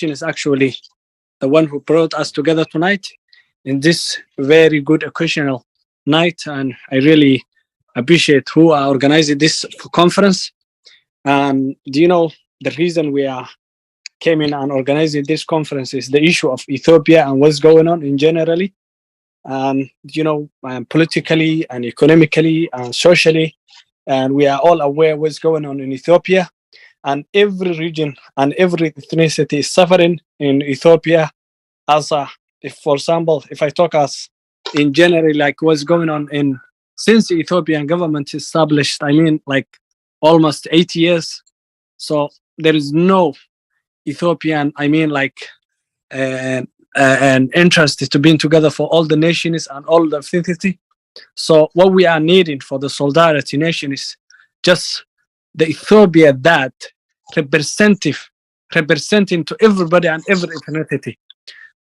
nation is actually the one who brought us together tonight in this very good occasional night. And I really appreciate who are organizing this conference. And do you know the reason we are came in and organizing this conference is the issue of Ethiopia and what's going on in generally. And politically and economically and socially, and we are all aware what's going on in Ethiopia, and every region and every ethnicity is suffering in Ethiopia. If for example, if I talk as in general, like what's going on in since the Ethiopian government established, I mean like almost 80 years. So there is no Ethiopian, I mean like an interest to being together for all the nations and all the ethnicity. So what we are needing for the solidarity nation is just the Ethiopia that representing to everybody and every ethnicity.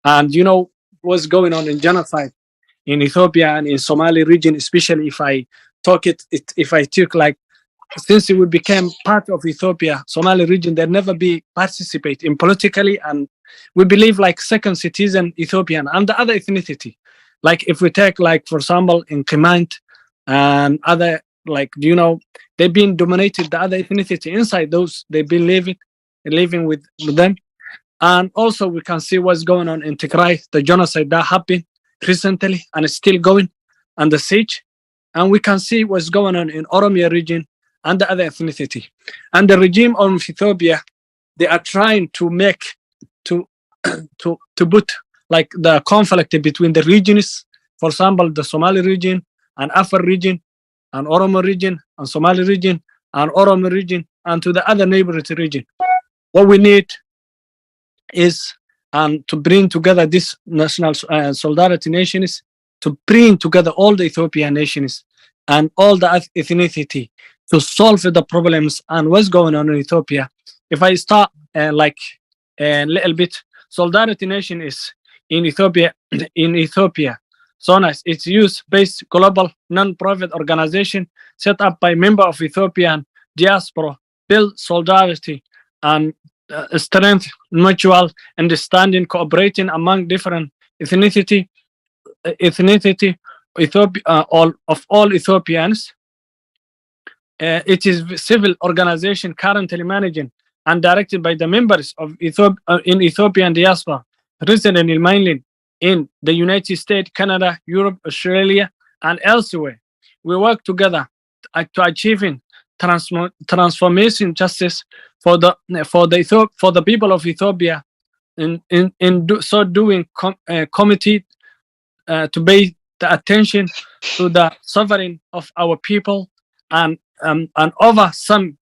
And you know what's going on in genocide in Ethiopia and in Somali region, especially if I took like since it became part of Ethiopia, Somali region, they never be participate in politically, and we believe like second citizen Ethiopian and the other ethnicity. Like if we take like for example in Kimant and other like they've been dominated the other ethnicity inside those they've been living with them. And also we can see what's going on in Tigray, the genocide that happened recently and is still going, and the siege. And we can see what's going on in Oromia region and the other ethnicity. And the regime of Ethiopia, they are trying to make to put like the conflict between the regions, for example, the Somali region and Afar region and Oromo region and Somali region and Oromo region and to the other neighboring region. What we need is to bring together this national solidarity nations, to bring together all the Ethiopian nations and all the ethnicity to solve the problems and what's going on in Ethiopia. If I start like a little bit, solidarity nation is in Ethiopia. So nice. It's youth-based global non-profit organization set up by members of Ethiopian diaspora, build solidarity and strength, mutual understanding, cooperating among different ethnicity, Ethiopia, all Ethiopians. It is a civil organization currently managing and directed by the members of in Ethiopian diaspora, resident in mainland in the United States, Canada, Europe, Australia, and elsewhere. We work together to achieving transformation justice for the people of Ethiopia. So doing, committed to pay the attention to the suffering of our people and over some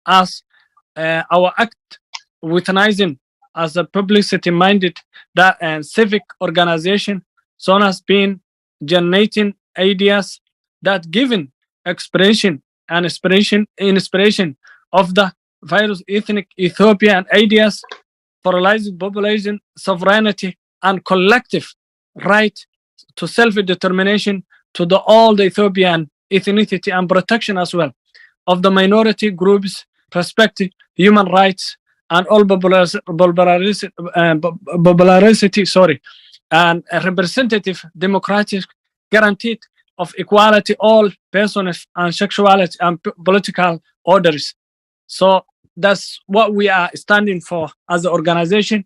as our act witnessing as a publicity minded that and civic organization, so as being generating ideas that given expression and inspiration of the virus ethnic Ethiopian ideas for realizing population sovereignty and collective right to self-determination to all the Ethiopian ethnicity and protection as well of the minority groups, perspective, human rights, and all popularity, and a representative democratic guaranteed of equality all persons and sexuality and political orders. So that's what we are standing for as an organization.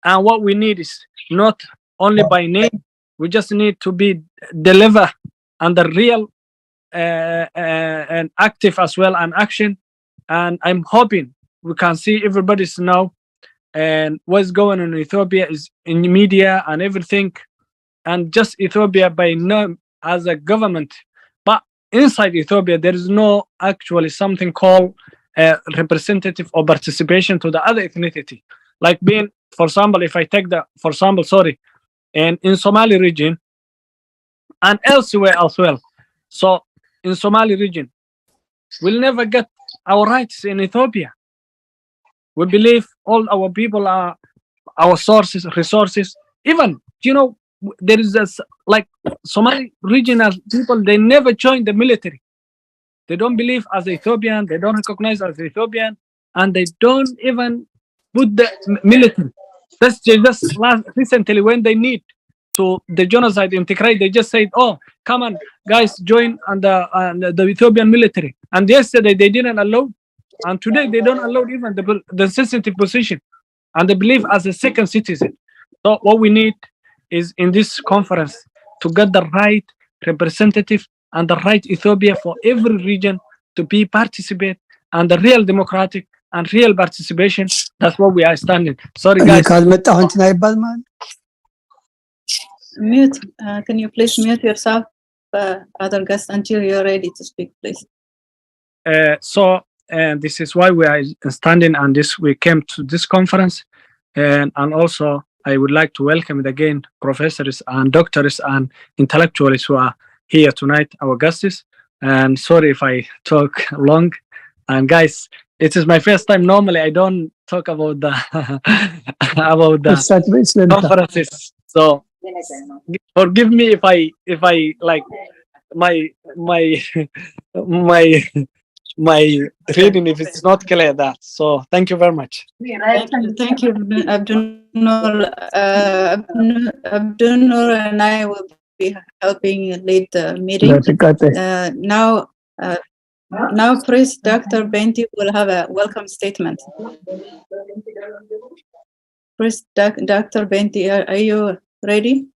And what we need is not only by name, we just need to be deliver and the real and active as well and action. And I'm hoping we can see everybody's now and what's going on in Ethiopia is in media and everything, and just Ethiopia by name as a government. But inside Ethiopia, there is no actually something called representative or participation to the other ethnicity. Like being, for example, if I take and in Somali region and elsewhere as well. So in Somali region, we'll never get our rights in Ethiopia. We believe all our people are our resources. Even, there is like Somali regional people, they never join the military. They don't believe as Ethiopian, they don't recognize as Ethiopian, and they don't even put the military. Recently, when they need to the genocide in Tigray, they just said, "Oh, come on, guys, join the Ethiopian military." And yesterday they didn't allow, and today they don't allow even the sensitive position, and they believe as a second citizen. So what we need is in this conference to get the right representative and the right Ethiopia for every region to be participate and the real democratic and real participation. That's what we are standing. Sorry guys. Mute. Can you please mute yourself, other guests, until you're ready to speak, please? And this is why we are standing, and we came to this conference, and also I would like to welcome again professors and doctors and intellectuals who are here tonight, our guests. And sorry if I talk long. And guys, it is my first time. Normally, I don't talk about the conferences. So forgive me if I like my reading if it's not clear that. So thank you very much. Thank you, Abdul and I will be helping lead the meeting. Now, please, Dr. Benti will have a welcome statement. Please, Dr. Benti, are you ready?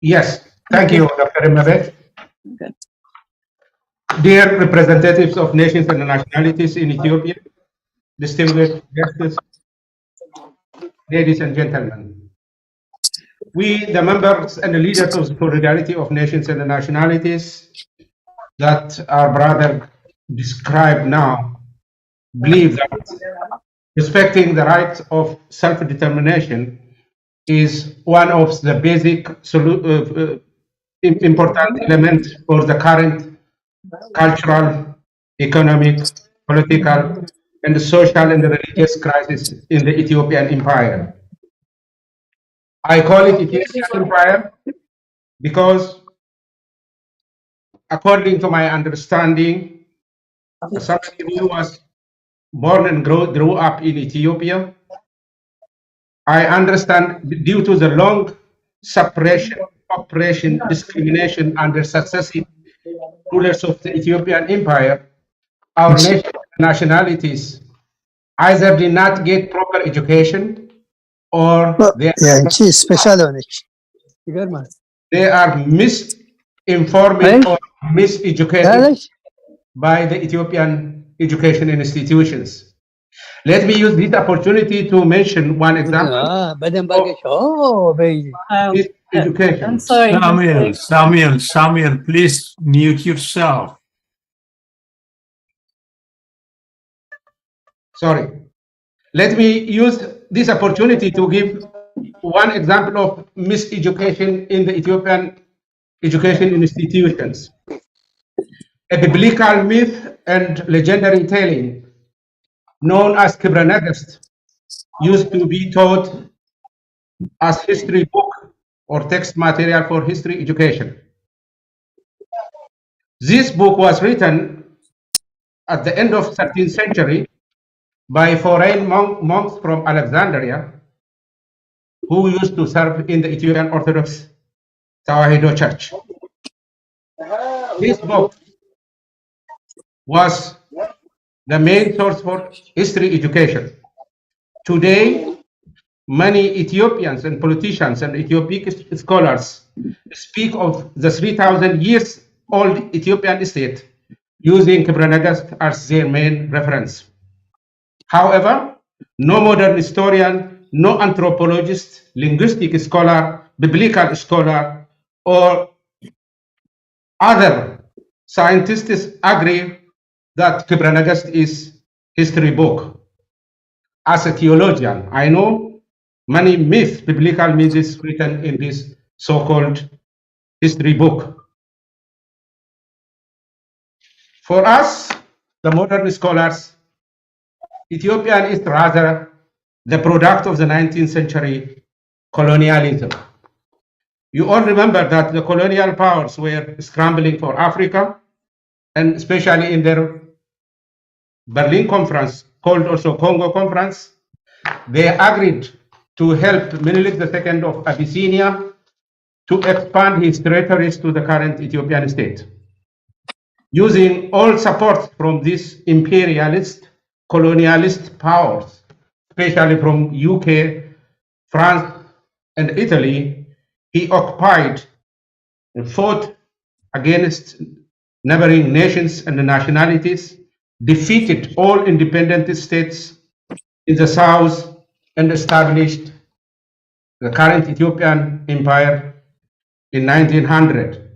Yes, thank you, Dr. Imabet. Okay. Dear representatives of nations and nationalities in Ethiopia, distinguished guests, ladies and gentlemen, we, the members and the leaders of the solidarity of nations and nationalities that our brother described now, believe that respecting the rights of self-determination is one of the basic important elements for the current cultural, economic, political, and social and religious crisis in the Ethiopian empire. I call it Ethiopian empire because, according to my understanding, somebody who was born and grew up in Ethiopia, I understand due to the long suppression, oppression, discrimination under successive rulers of the Ethiopian empire, our nationalities either did not get proper education or they are misinformed or miseducated by the Ethiopian education institutions. Let me use this opportunity to mention one example of this education. I'm sorry. Samuel, please mute yourself. Sorry. Let me use this opportunity to give one example of miseducation in the Ethiopian education institutions. A biblical myth and legendary telling known as Kibra Nagast used to be taught as history book or text material for history education. This book was written at the end of 13th century by foreign monks from Alexandria who used to serve in the Ethiopian Orthodox Tawahedo Church. This book was the main source for history education. Today, many Ethiopians and politicians and Ethiopic scholars speak of the 3,000 years old Ethiopian state using Kibra Nagast as their main reference. However, no modern historian, no anthropologist, linguistic scholar, biblical scholar, or other scientists agree that Kibra Nagast is history book. As a theologian, I know many myths, biblical myths written in this so-called history book. For us, the modern scholars, Ethiopian is rather the product of the 19th century colonialism. You all remember that the colonial powers were scrambling for Africa, and especially in their Berlin conference, called also Congo conference, they agreed to help Menelik II of Abyssinia to expand his territories to the current Ethiopian state. Using all support from these imperialist, colonialist powers, especially from UK, France, and Italy, he occupied and fought against neighboring nations and nationalities, defeated all independent states in the south, and established the current Ethiopian empire in 1900.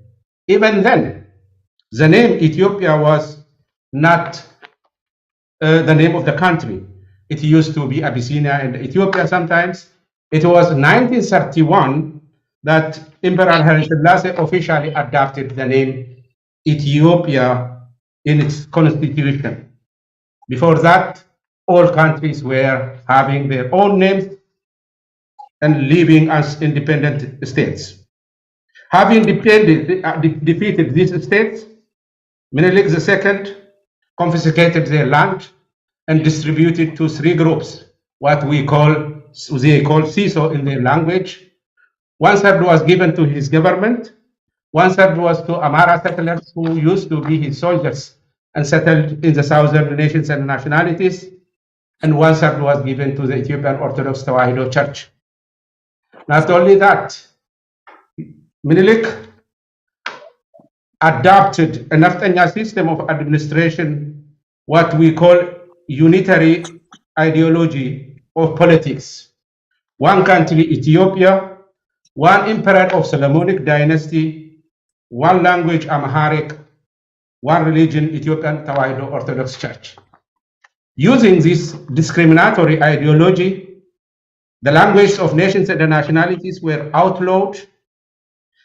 Even then, the name Ethiopia was not the name of the country. It used to be Abyssinia and Ethiopia sometimes. It was 1931 that Emperor Haile Selassie officially adopted the name Ethiopia in its constitution. Before that, all countries were having their own names and living as independent states. Having defeated these states, Menelik II confiscated their land and distributed to three groups, what they call CISO in their language. 1/3 was given to his government, 1/3 was to Amara settlers who used to be his soldiers and settled in the southern nations and nationalities, and 1/3 was given to the Ethiopian Orthodox Tewahedo Church. Not only that, Menelik adopted a Naftanya system of administration, what we call unitary ideology of politics. One country, Ethiopia, one emperor of Solomonic dynasty, one language, Amharic, one religion, Ethiopian Tewahedo Orthodox Church. Using this discriminatory ideology, the languages of nations and nationalities were outlawed,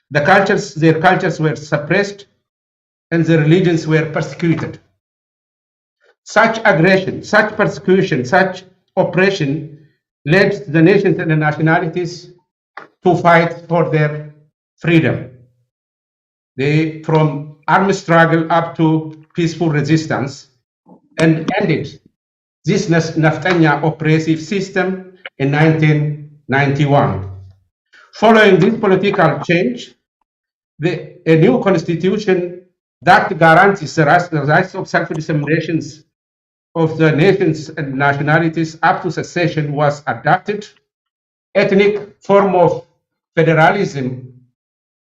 their cultures were suppressed, and the religions were persecuted. Such aggression, such persecution, such oppression led the nations and the nationalities to fight for their freedom. They, from armed struggle up to peaceful resistance, and ended this Naftanya oppressive system in 1991. Following this political change, a new constitution that guarantees the rights of self-determination of the nations and nationalities up to secession was adopted. Ethnic form of federalism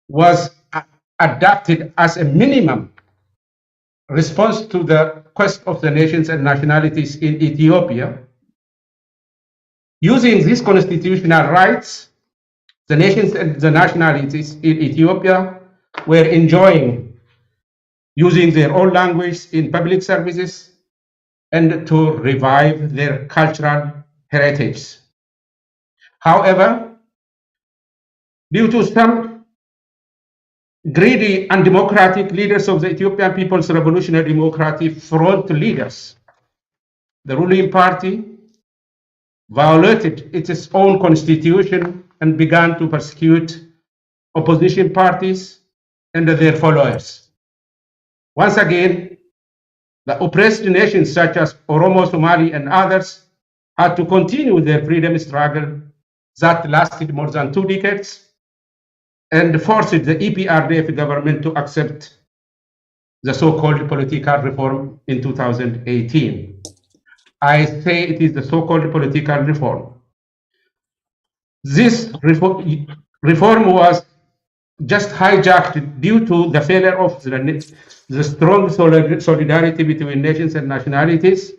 was adopted as a minimum response to the quest of the nations and nationalities in Ethiopia. Using these constitutional rights, the nations and the nationalities in Ethiopia were enjoying using their own language in public services and to revive their cultural heritage. However, due to some greedy and democratic leaders of the Ethiopian People's Revolutionary Democratic Front leaders, the ruling party violated its own constitution and began to persecute opposition parties and their followers. Once again, the oppressed nations such as Oromo, Somali, and others had to continue their freedom struggle that lasted more than 2 decades and forced the EPRDF government to accept the so-called political reform in 2018. I say it is the so-called political reform. This reform was just hijacked due to the failure of the strong solidarity between nations and nationalities,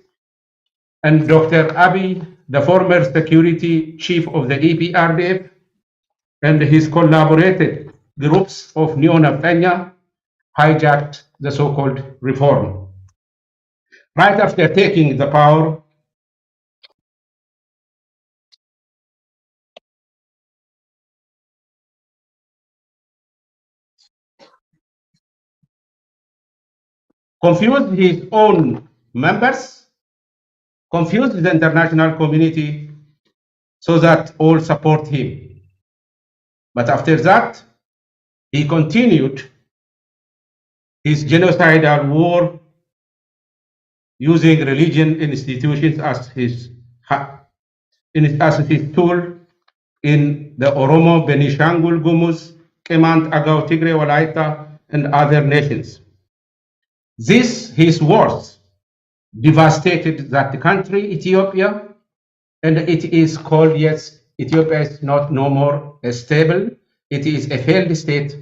and Dr. Abiy, the former security chief of the EPRDF, and his collaborated groups of Neo-Naftanya hijacked the so-called reform. Right after taking the power, confused his own members, confused the international community so that all support him. But after that, he continued his genocidal war using religion institutions as his tool in the Oromo, Benishangul, Gumuz, Kemant, Agao, Tigray, Walaita, and other nations. His words, devastated that country, Ethiopia, and it is called, yes, Ethiopia is not no more stable. It is a failed state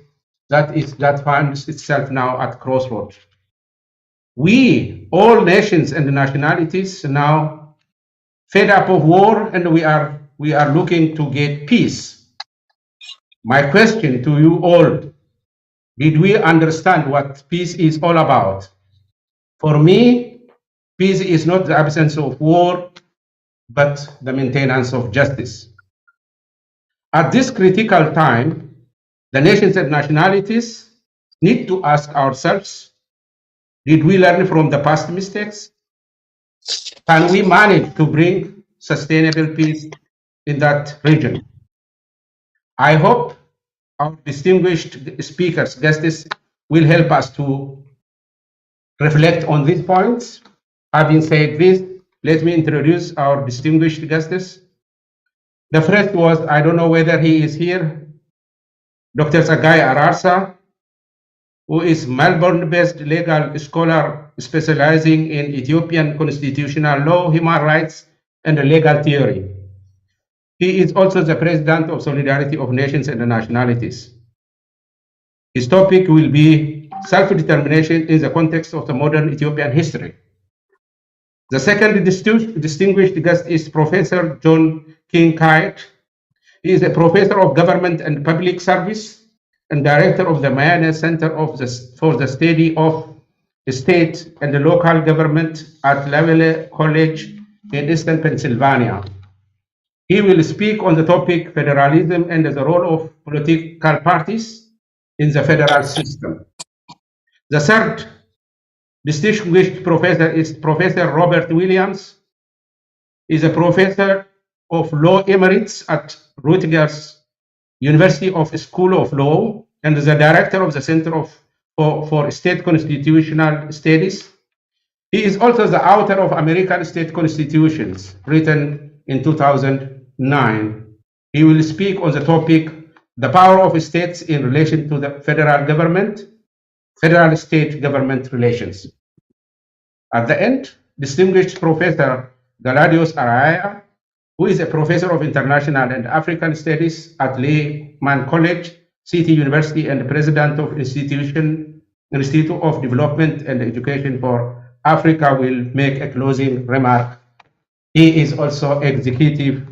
that finds itself now at crossroads. We, all nations and nationalities, now fed up of war, and we are looking to get peace. My question to you all, did we understand what peace is all about? For me, peace is not the absence of war, but the maintenance of justice. At this critical time, the nations and nationalities need to ask ourselves, did we learn from the past mistakes? Can we manage to bring sustainable peace in that region? I hope our distinguished speakers, guests, will help us to reflect on these points. Having said this, let me introduce our distinguished guests. The first was, I don't know whether he is here, Dr. Tsagai Ararsa, who is Melbourne-based legal scholar specializing in Ethiopian constitutional law, human rights, and legal theory. He is also the president of Solidarity of Nations and Nationalities. His topic will be self-determination in the context of the modern Ethiopian history. The second distinguished guest is Professor John Kincaid. He is a professor of government and public service and director of the Mayane Center for the Study of State and the Local Government at Lavelle College in Eastern Pennsylvania. He will speak on the topic federalism and the role of political parties in the federal system. The third distinguished professor is Professor Robert Williams. He is a professor of law emeritus at Rutgers University School of Law and the director of the Center for State Constitutional Studies. He is also the author of American State Constitutions, written in 2009. He will speak on the topic, the power of states in relation to the federal government, federal-state government relations. At the end, distinguished Professor Galadios Araya, who is a professor of international and African studies at Lehman College, City University, and president of Institute of Development and Education for Africa, will make a closing remark. He is also executive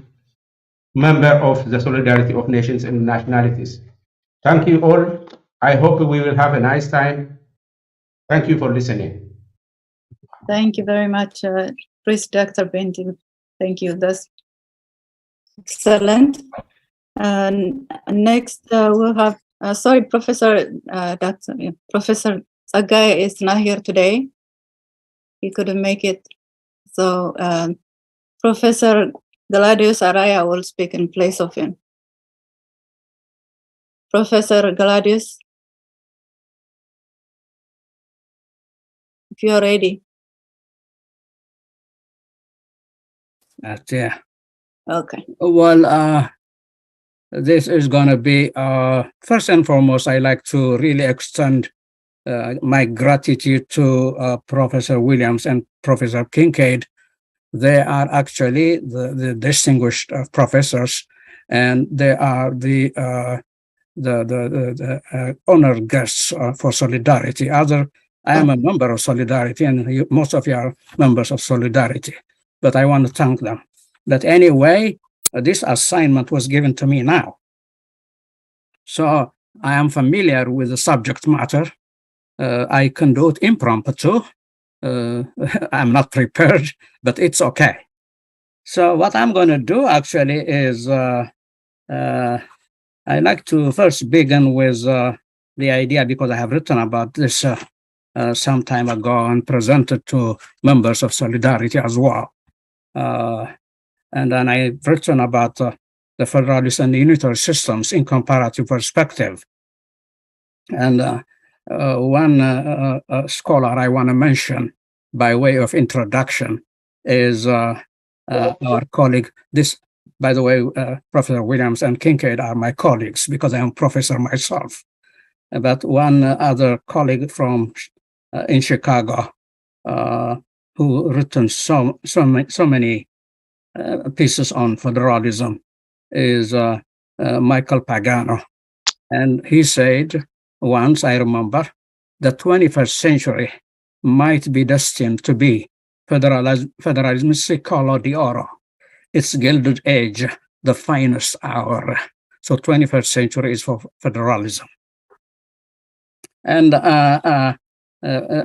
member of the Solidarity of Nations and Nationalities. Thank you all. I hope we will have a nice time. Thank you for listening. Thank you very much, Priest Dr. Bentin. Thank you. That's excellent. Next, we'll have, sorry, Professor Tsagai is not here today. He couldn't make it. So Professor Galadios Araya will speak in place of him. Professor Galadios, if you're ready. Yeah. Okay. Well, this is going to be, first and foremost, I like to really extend my gratitude to Professor Williams and Professor Kincaid. They are actually the distinguished professors, and they are the honored guests for Solidarity. I am a member of Solidarity, and most of you are members of Solidarity, but I want to thank them. But anyway, this assignment was given to me now. So I am familiar with the subject matter. I can do it impromptu. I'm not prepared, but it's okay. So what I'm going to do actually is I like to first begin with the idea, because I have written about this some time ago and presented to members of Solidarity as well. And then I've written about the federalist and unitary systems in comparative perspective. And one scholar I want to mention by way of introduction is our colleague. This By the way, Professor Williams and Kincaid are my colleagues because I am professor myself. But one other colleague from in Chicago who written so many pieces on federalism is Michael Pagano. And he said once, I remember, the 21st century might be destined to be federalism secolo di oro, its gilded age, the finest hour. So 21st century is for federalism. And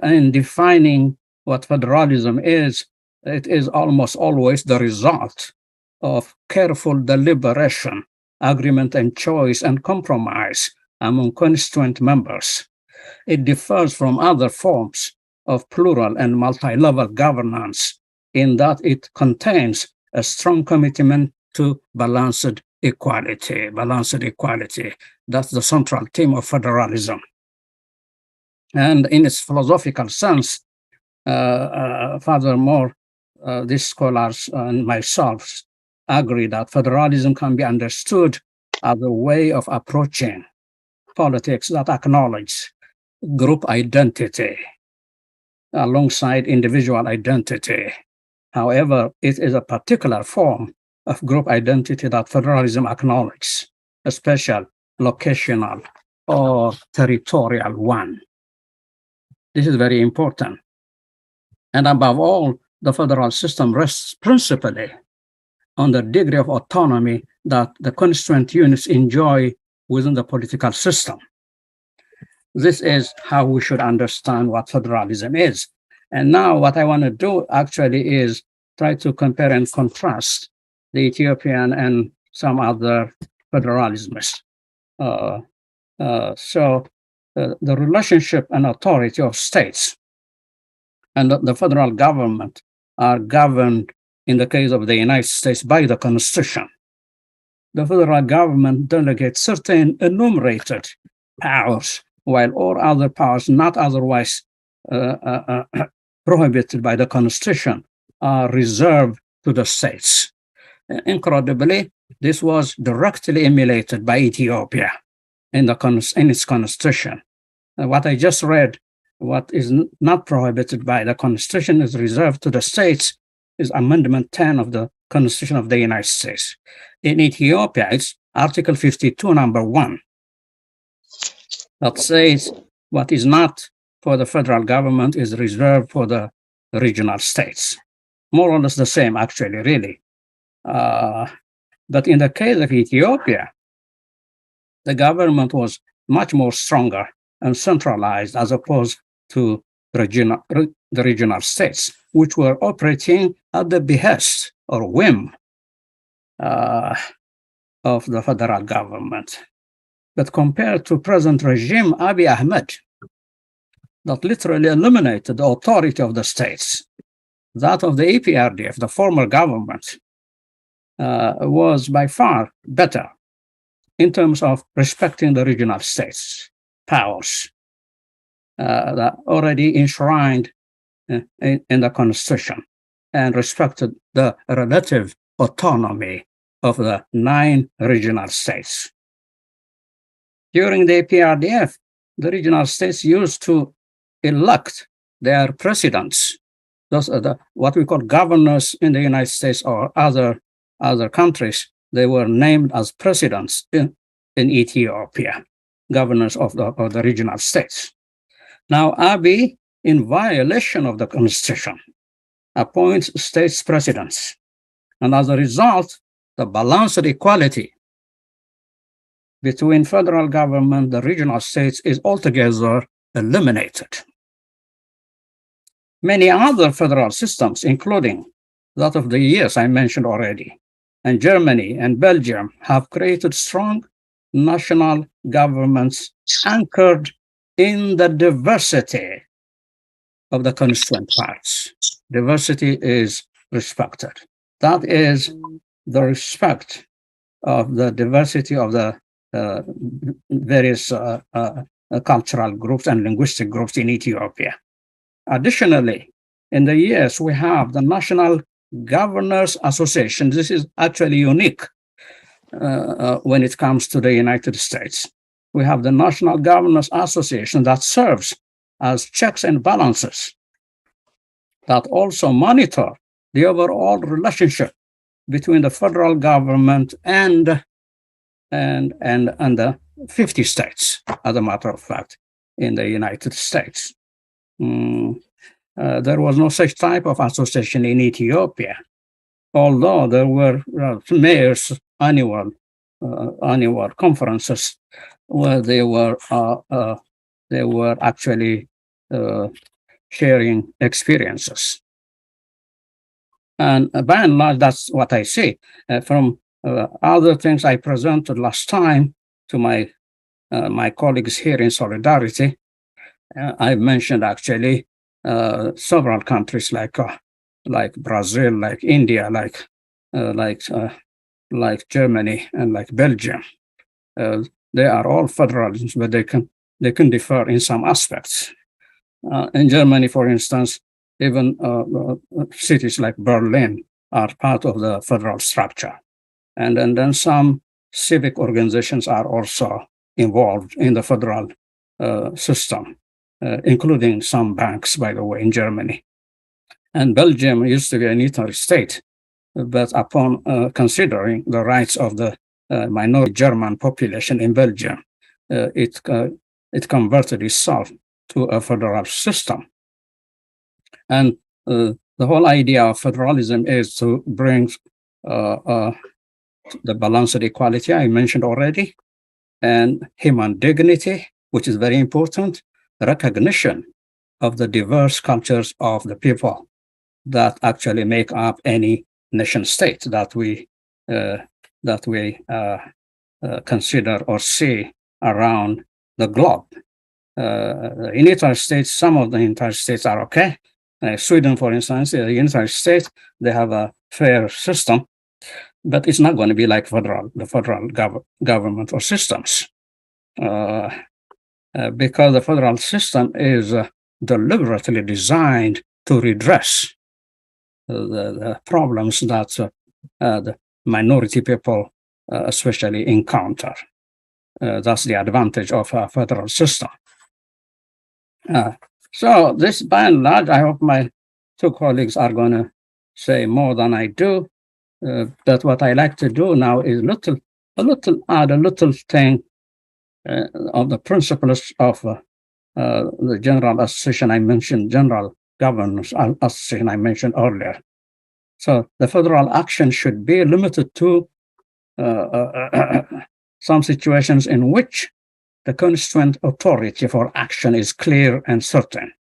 in defining what federalism is, it is almost always the result of careful deliberation, agreement and choice and compromise among constituent members. It differs from other forms of plural and multi-level governance in that it contains a strong commitment to balanced equality. Balanced equality, that's the central theme of federalism. And in its philosophical sense, furthermore, these scholars and myself agree that federalism can be understood as a way of approaching politics that acknowledge group identity alongside individual identity. However, it is a particular form of group identity that federalism acknowledges, a special, locational, or territorial one. This is very important. And above all, the federal system rests principally on the degree of autonomy that the constituent units enjoy within the political system. This is how we should understand what federalism is. And now what I want to do actually is try to compare and contrast the Ethiopian and some other federalisms. The relationship and authority of states and the federal government are governed, in the case of the United States, by the Constitution. The federal government delegates certain enumerated powers, while all other powers not otherwise prohibited by the Constitution are reserved to the states. Incredibly, this was directly emulated by Ethiopia in its constitution. What I just read, what is not prohibited by the Constitution is reserved to the states, is Amendment 10 of the Constitution of the United States. In Ethiopia, it's Article 52, number 1, that says what is not for the federal government is reserved for the regional states. More or less the same, actually, really. But in the case of Ethiopia, the government was much more stronger and centralized as opposed to the regional states, which were operating at the behest or whim of the federal government. But compared to present regime, Abiy Ahmed, that literally eliminated the authority of the states, that of the EPRDF, the former government, was by far better in terms of respecting the regional states' powers that already enshrined in the Constitution and respected the relative autonomy of the 9 regional states. During the EPRDF, the regional states used to elect their presidents. Those are what we call governors in the United States or other countries. They were named as presidents in Ethiopia, governors of the regional states. Now, Abiy, in violation of the Constitution, appoints states presidents. And as a result, the balanced equality between federal government and the regional states is altogether eliminated. Many other federal systems, including that of the US I mentioned already, and Germany and Belgium, have created strong national governments anchored in the diversity of the constituent parts. Diversity is respected. That is the respect of the diversity of the various cultural groups and linguistic groups in Ethiopia. Additionally, in the US, we have the national Governors Association. This is actually unique when it comes to the United States. We have the National Governors Association that serves as checks and balances, that also monitor the overall relationship between the federal government and the 50 states, as a matter of fact, in the United States. There was no such type of association in Ethiopia, although there were mayors' annual conferences where they were actually sharing experiences. And by and large, that's what I see. From other things I presented last time to my colleagues here in Solidarity, I mentioned actually several countries like Brazil, like India, like Germany, and like Belgium. They are all federalisms, but they can differ in some aspects. In Germany, for instance, even cities like Berlin are part of the federal structure. And then some civic organizations are also involved in the federal system, including some banks, by the way, in Germany. And Belgium used to be a unitary state, but upon considering the rights of the minority German population in Belgium, it converted itself to a federal system. And the whole idea of federalism is to bring the balanced equality I mentioned already, and human dignity, which is very important, recognition of the diverse cultures of the people that actually make up any nation state that we consider or see around the globe. In United States, some of the United States are okay. Sweden, for instance, the United States, they have a fair system, but it's not going to be like the federal government or systems, because the federal system is deliberately designed to redress the problems that the minority people especially encounter. That's the advantage of a federal system. So this, by and large, I hope my two colleagues are going to say more than I do. But what I like to do now is add a little thing of the principles of the General Association I mentioned, General Governors Association I mentioned earlier. So the federal action should be limited to some situations in which the constituent authority for action is clear and certain.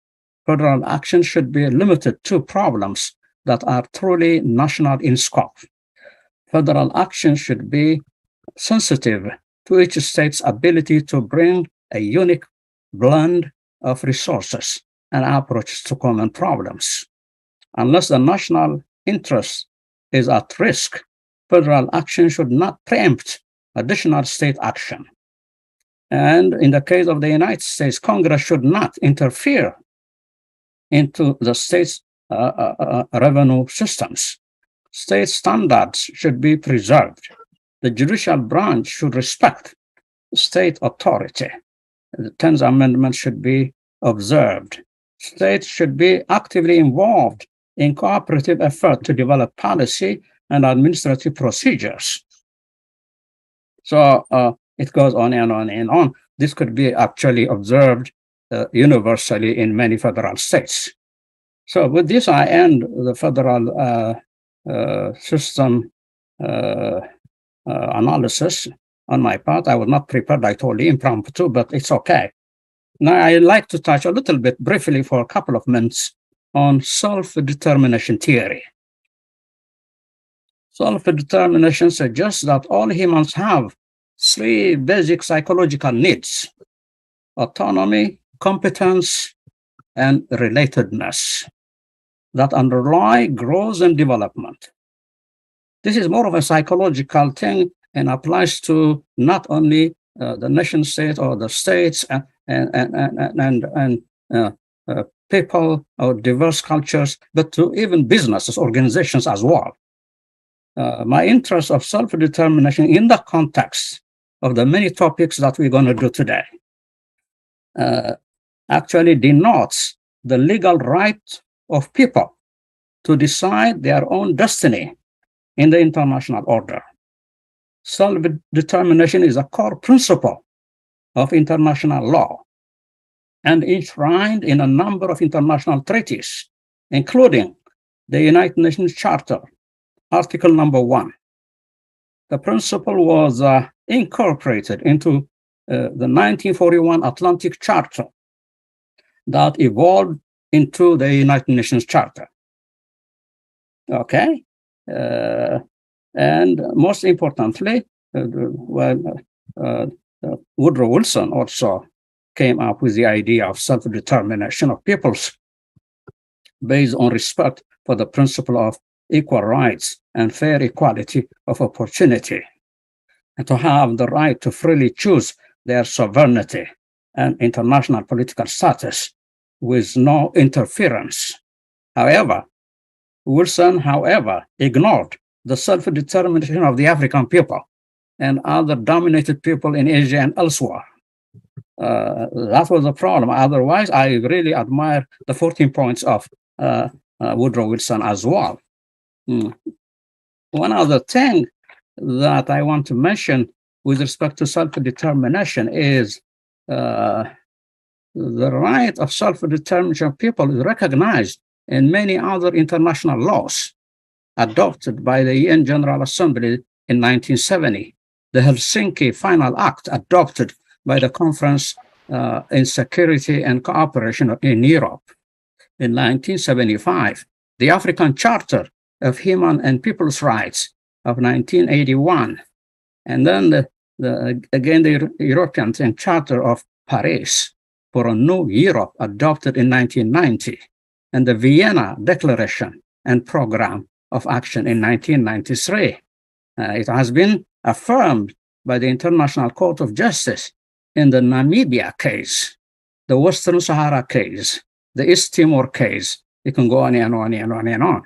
Federal action should be limited to problems that are truly national in scope. Federal action should be sensitive to each state's ability to bring a unique blend of resources and approaches to common problems. Unless the national interest is at risk, federal action should not preempt additional state action. And in the case of the United States, Congress should not interfere into the state's revenue systems. State standards should be preserved. The judicial branch should respect state authority. The 10th Amendment should be observed. States should be actively involved in cooperative effort to develop policy and administrative procedures. So it goes on and on and on. This could be actually observed universally in many federal states. So with this, I end the federal system analysis on my part. I was not prepared, I told you, impromptu, but it's okay. Now, I'd like to touch a little bit briefly for a couple of minutes on self-determination theory. Self-determination suggests that all humans have three basic psychological needs: autonomy, competence, and relatedness that underlie growth and development. This is more of a psychological thing and applies to not only the nation state or the states and people of diverse cultures, but to even businesses, organizations as well. My interest of self-determination in the context of the many topics that we're going to do today actually denotes the legal right of people to decide their own destiny in the international order. Self-determination is a core principle of international law and enshrined in a number of international treaties, including the United Nations Charter, Article number 1. The principle was incorporated into the 1941 Atlantic Charter that evolved into the United Nations Charter. Okay? And most importantly, Woodrow Wilson also came up with the idea of self-determination of peoples based on respect for the principle of equal rights and fair equality of opportunity, and to have the right to freely choose their sovereignty and international political status with no interference. However, Wilson, ignored the self-determination of the African people and other dominated people in Asia and elsewhere. That was the problem. Otherwise, I really admire the 14 points of Woodrow Wilson as well. One other thing that I want to mention with respect to self-determination is the right of self-determination of people is recognized in many other international laws adopted by the UN General Assembly in 1970, the Helsinki Final Act adopted by the Conference in Security and Cooperation in Europe in 1975, the African Charter of Human and People's Rights of 1981, and then again the European Charter of Paris for a New Europe adopted in 1990, and the Vienna Declaration and Program of Action in 1993. It has been affirmed by the International Court of Justice in the Namibia case, the Western Sahara case, the East Timor case. You can go on and on and on and on.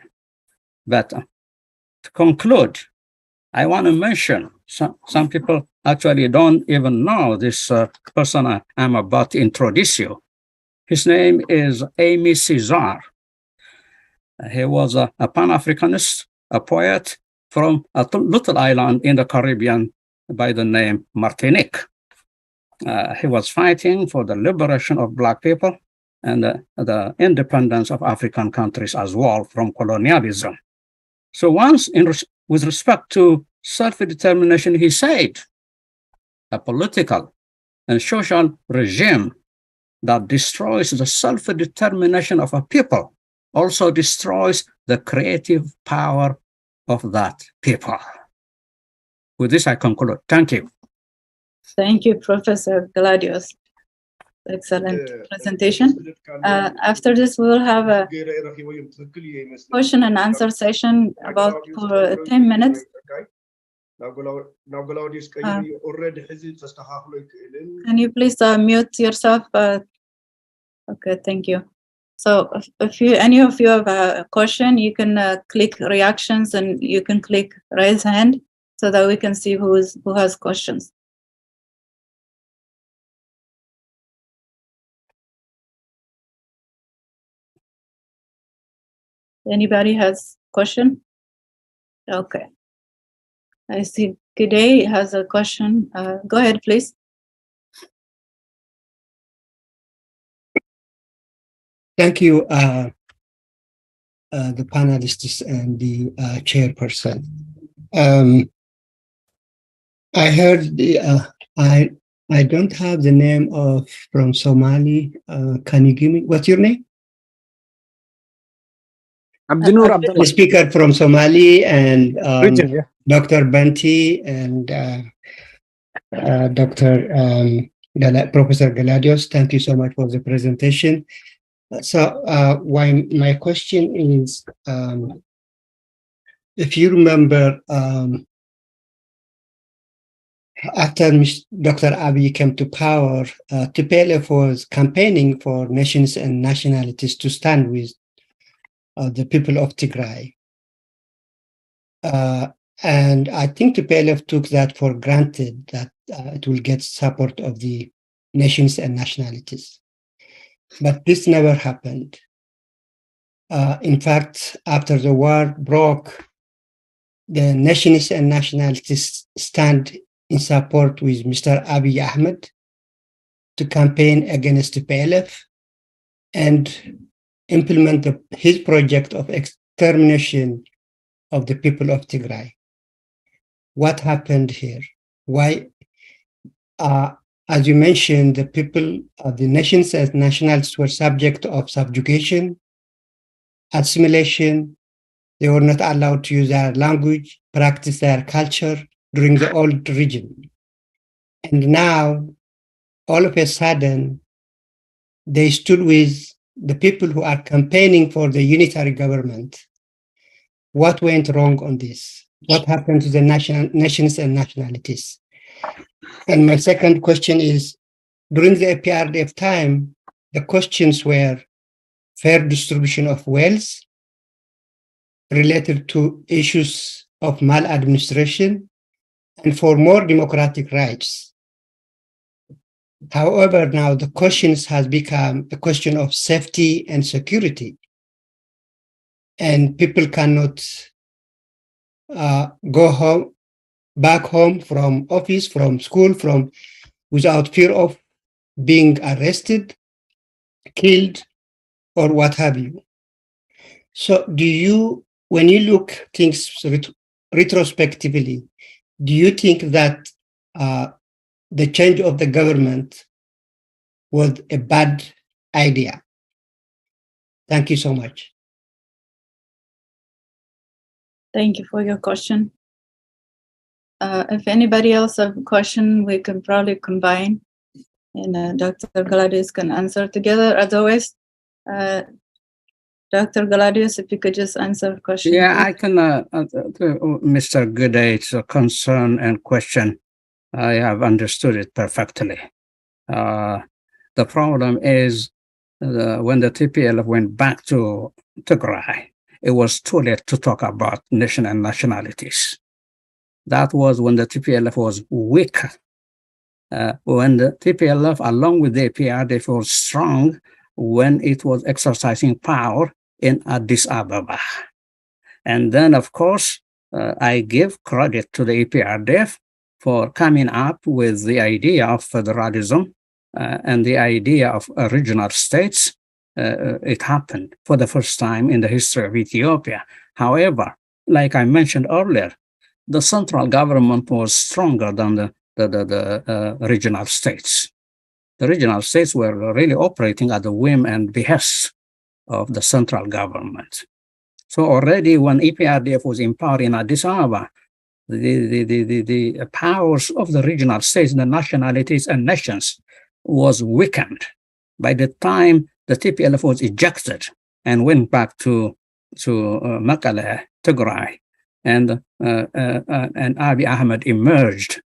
But to conclude, I want to mention some people actually don't even know this person I'm about to introduce you. His name is Aimé Césaire. He was a Pan-Africanist, a poet from a little island in the Caribbean by the name Martinique. He was fighting for the liberation of Black people and the independence of African countries as well from colonialism. So once, with respect to self-determination, he said, a political and social regime that destroys the self-determination of a people also destroys the creative power of that people. With this, I conclude. Thank you. Thank you, Professor Gladius. Excellent presentation. After this, we will have a question and answer session about for 10 minutes. Can you please mute yourself? Okay, thank you. So if any of you have a question, you can click reactions and you can click raise hand so that we can see who has questions. Anybody has question? Okay. I see Gide has a question. Go ahead, please. Thank you, the panelists and the chairperson. I heard I don't have the name of from Somali. Can you give me what's your name? Abdinur Abdullah. The speaker from Somali and Region, yeah. Dr. Banti and Professor Galadios. Thank you so much for the presentation. So my question is, if you remember after Dr. Abiy came to power, TPLF was campaigning for nations and nationalities to stand with the people of Tigray. And I think TPLF took that for granted, that it will get support of the nations and nationalities. But this never happened. In fact, after the war broke, the nations and nationalities stand in support with Mr. Abiy Ahmed to campaign against TPLF and implement his project of extermination of the people of Tigray. What happened here? Why, as you mentioned, the people, the nations and nationalities were subject of subjugation, assimilation. They were not allowed to use their language, practice their culture during the old regime. And now, all of a sudden, they stood with the people who are campaigning for the unitary government. What went wrong on this? What happened to the nations and nationalities? And my second question is, during the APRDF time, the questions were fair distribution of wealth related to issues of maladministration and for more democratic rights. However, now the questions has become a question of safety and security. And people cannot go back home from office, from school, without fear of being arrested, killed, or what have you. So when you look things retrospectively, do you think that the change of the government was a bad idea? Thank you so much. Thank you for your question. If anybody else have a question, we can probably combine, and Dr. Gladius can answer together. Otherwise, Dr. Gladius, if you could just answer the question. Yeah, please. I can, Mr. Gooday's concern and question, I have understood it perfectly. The problem is when the TPLF went back to Tigray, it was too late to talk about nation and nationalities. That was when the TPLF was weak. When the TPLF, along with the APRDF, was strong, when it was exercising power in Addis Ababa. And then, of course, I give credit to the APRDF for coming up with the idea of federalism and the idea of regional states. It happened for the first time in the history of Ethiopia. However, like I mentioned earlier, the central government was stronger than the regional states. The regional states were really operating at the whim and behest of the central government. So already when EPRDF was in power in Addis Ababa, the powers of the regional states, the nationalities and nations was weakened. By the time the TPLF was ejected and went back to Mekelle, Tigray, and Abiy Ahmed emerged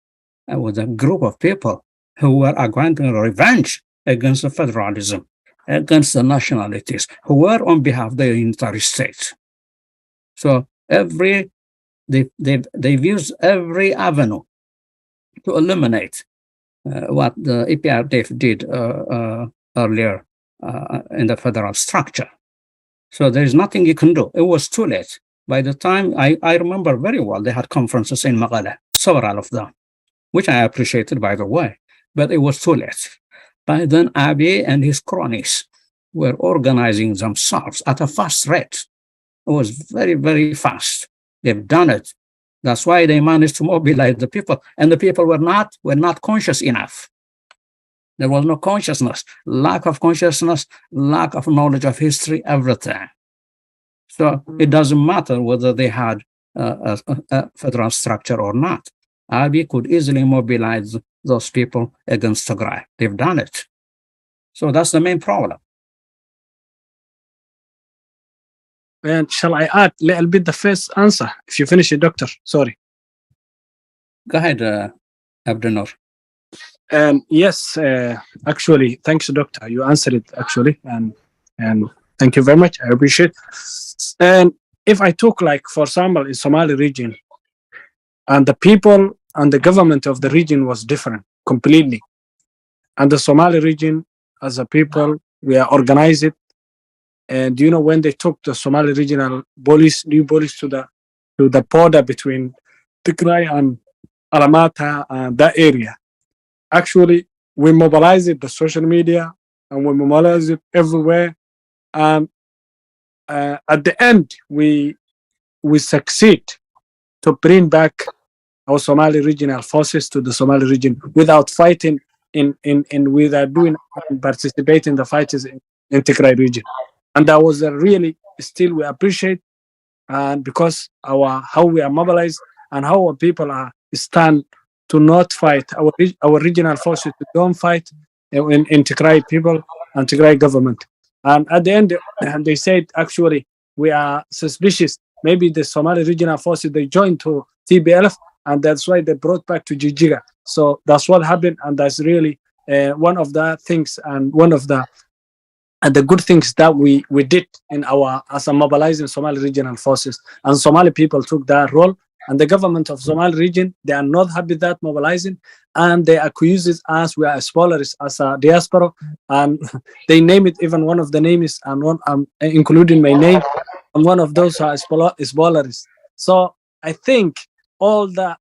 with a group of people who were granting revenge against the federalism, against the nationalities, who were on behalf of the unitary state. So they've used every avenue to eliminate what the EPRDF did earlier in the federal structure. So there's nothing you can do. It was too late. By the time, I remember very well, they had conferences in Mekelle, several of them, which I appreciated, by the way, but it was too late. By then, Abiy and his cronies were organizing themselves at a fast rate. It was very, very fast. They've done it. That's why they managed to mobilize the people, and the people were not conscious enough. There was no consciousness, lack of consciousness, lack of knowledge of history, everything. So it doesn't matter whether they had a federal structure or not. Abiy could easily mobilize those people against Tigray. They've done it. So that's the main problem. And shall I add a little bit the first answer? If you finish it, Doctor. Sorry. Go ahead. Abdunor. Yes, actually, thanks, Doctor. You answered it actually, and thank you very much. I appreciate it. And if I took, like, for example, in Somali region, and the people and the government of the region was different completely, and the Somali region as a people, we are organized. And you know, when they took the Somali regional police, new police to the border between Tigray and Alamata and that area, actually we mobilized the social media and we mobilized it everywhere. And at the end, we succeed to bring back our Somali regional forces to the Somali region without fighting in without doing participating in the fights in Tigray region. And that was a really, still we appreciate, and because how we are mobilized and how our people are stand to not fight, our regional forces to don't fight in Tigray people and Tigray government. And at the end, they said, actually, we are suspicious. Maybe the Somali regional forces, they joined to TPLF, and that's why they brought back to Jijiga. So that's what happened, and that's really one of the things, and one of the good things that we did in as a mobilizing Somali regional forces. And Somali people took that role, and the government of Somali region, they are not happy that mobilizing, and they accuse us we are spoilers as a diaspora, and they name it, even one of the names, and one including my name, and one of those are spoilers. So I think all the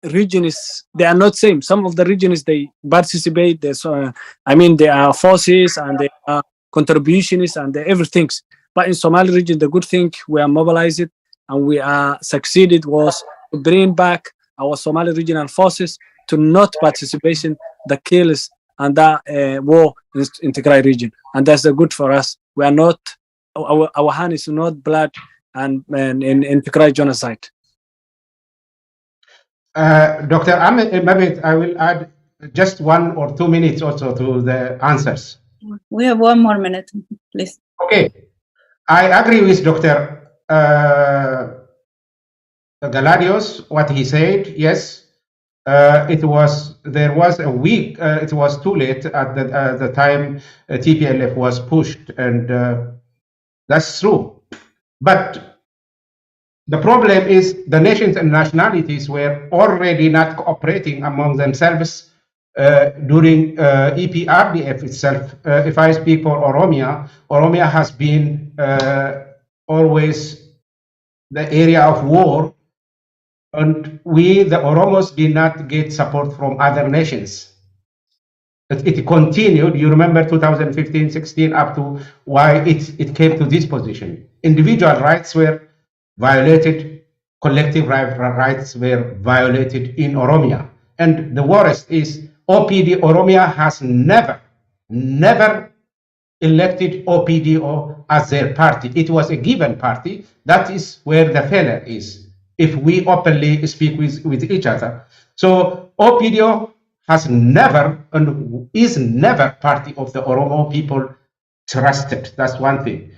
regions, they are not same. Some of the regions, they participate, they are forces and they are contributions and everything. But in Somali region, the good thing we are mobilized and we are succeeded was to bring back our Somali regional forces to not participation the kills and that war in Tigray region, and that's good for us. We are not, our hand is not blood and in Tigray genocide. Dr. Ahmed, maybe I will add just 1 or 2 minutes also to the answers. We have 1 more minute, please. Okay, I agree with Dr. Galadios, what he said. Yes, there was a week, it was too late at the time TPLF was pushed, and that's true. But the problem is the nations and nationalities were already not cooperating among themselves during EPRDF itself. If I speak for Oromia, Oromia has been always the area of war, and we, the Oromos, did not get support from other nations. It continued, you remember 2015-16 up to why it came to this position. Individual rights were violated, collective rights were violated in Oromia. And the worst is OPD, Oromia has never elected OPDO as their party. It was a given party. That is where the failure is, if we openly speak with each other. So OPDO has never and is never party of the Oromo people trusted. That's one thing.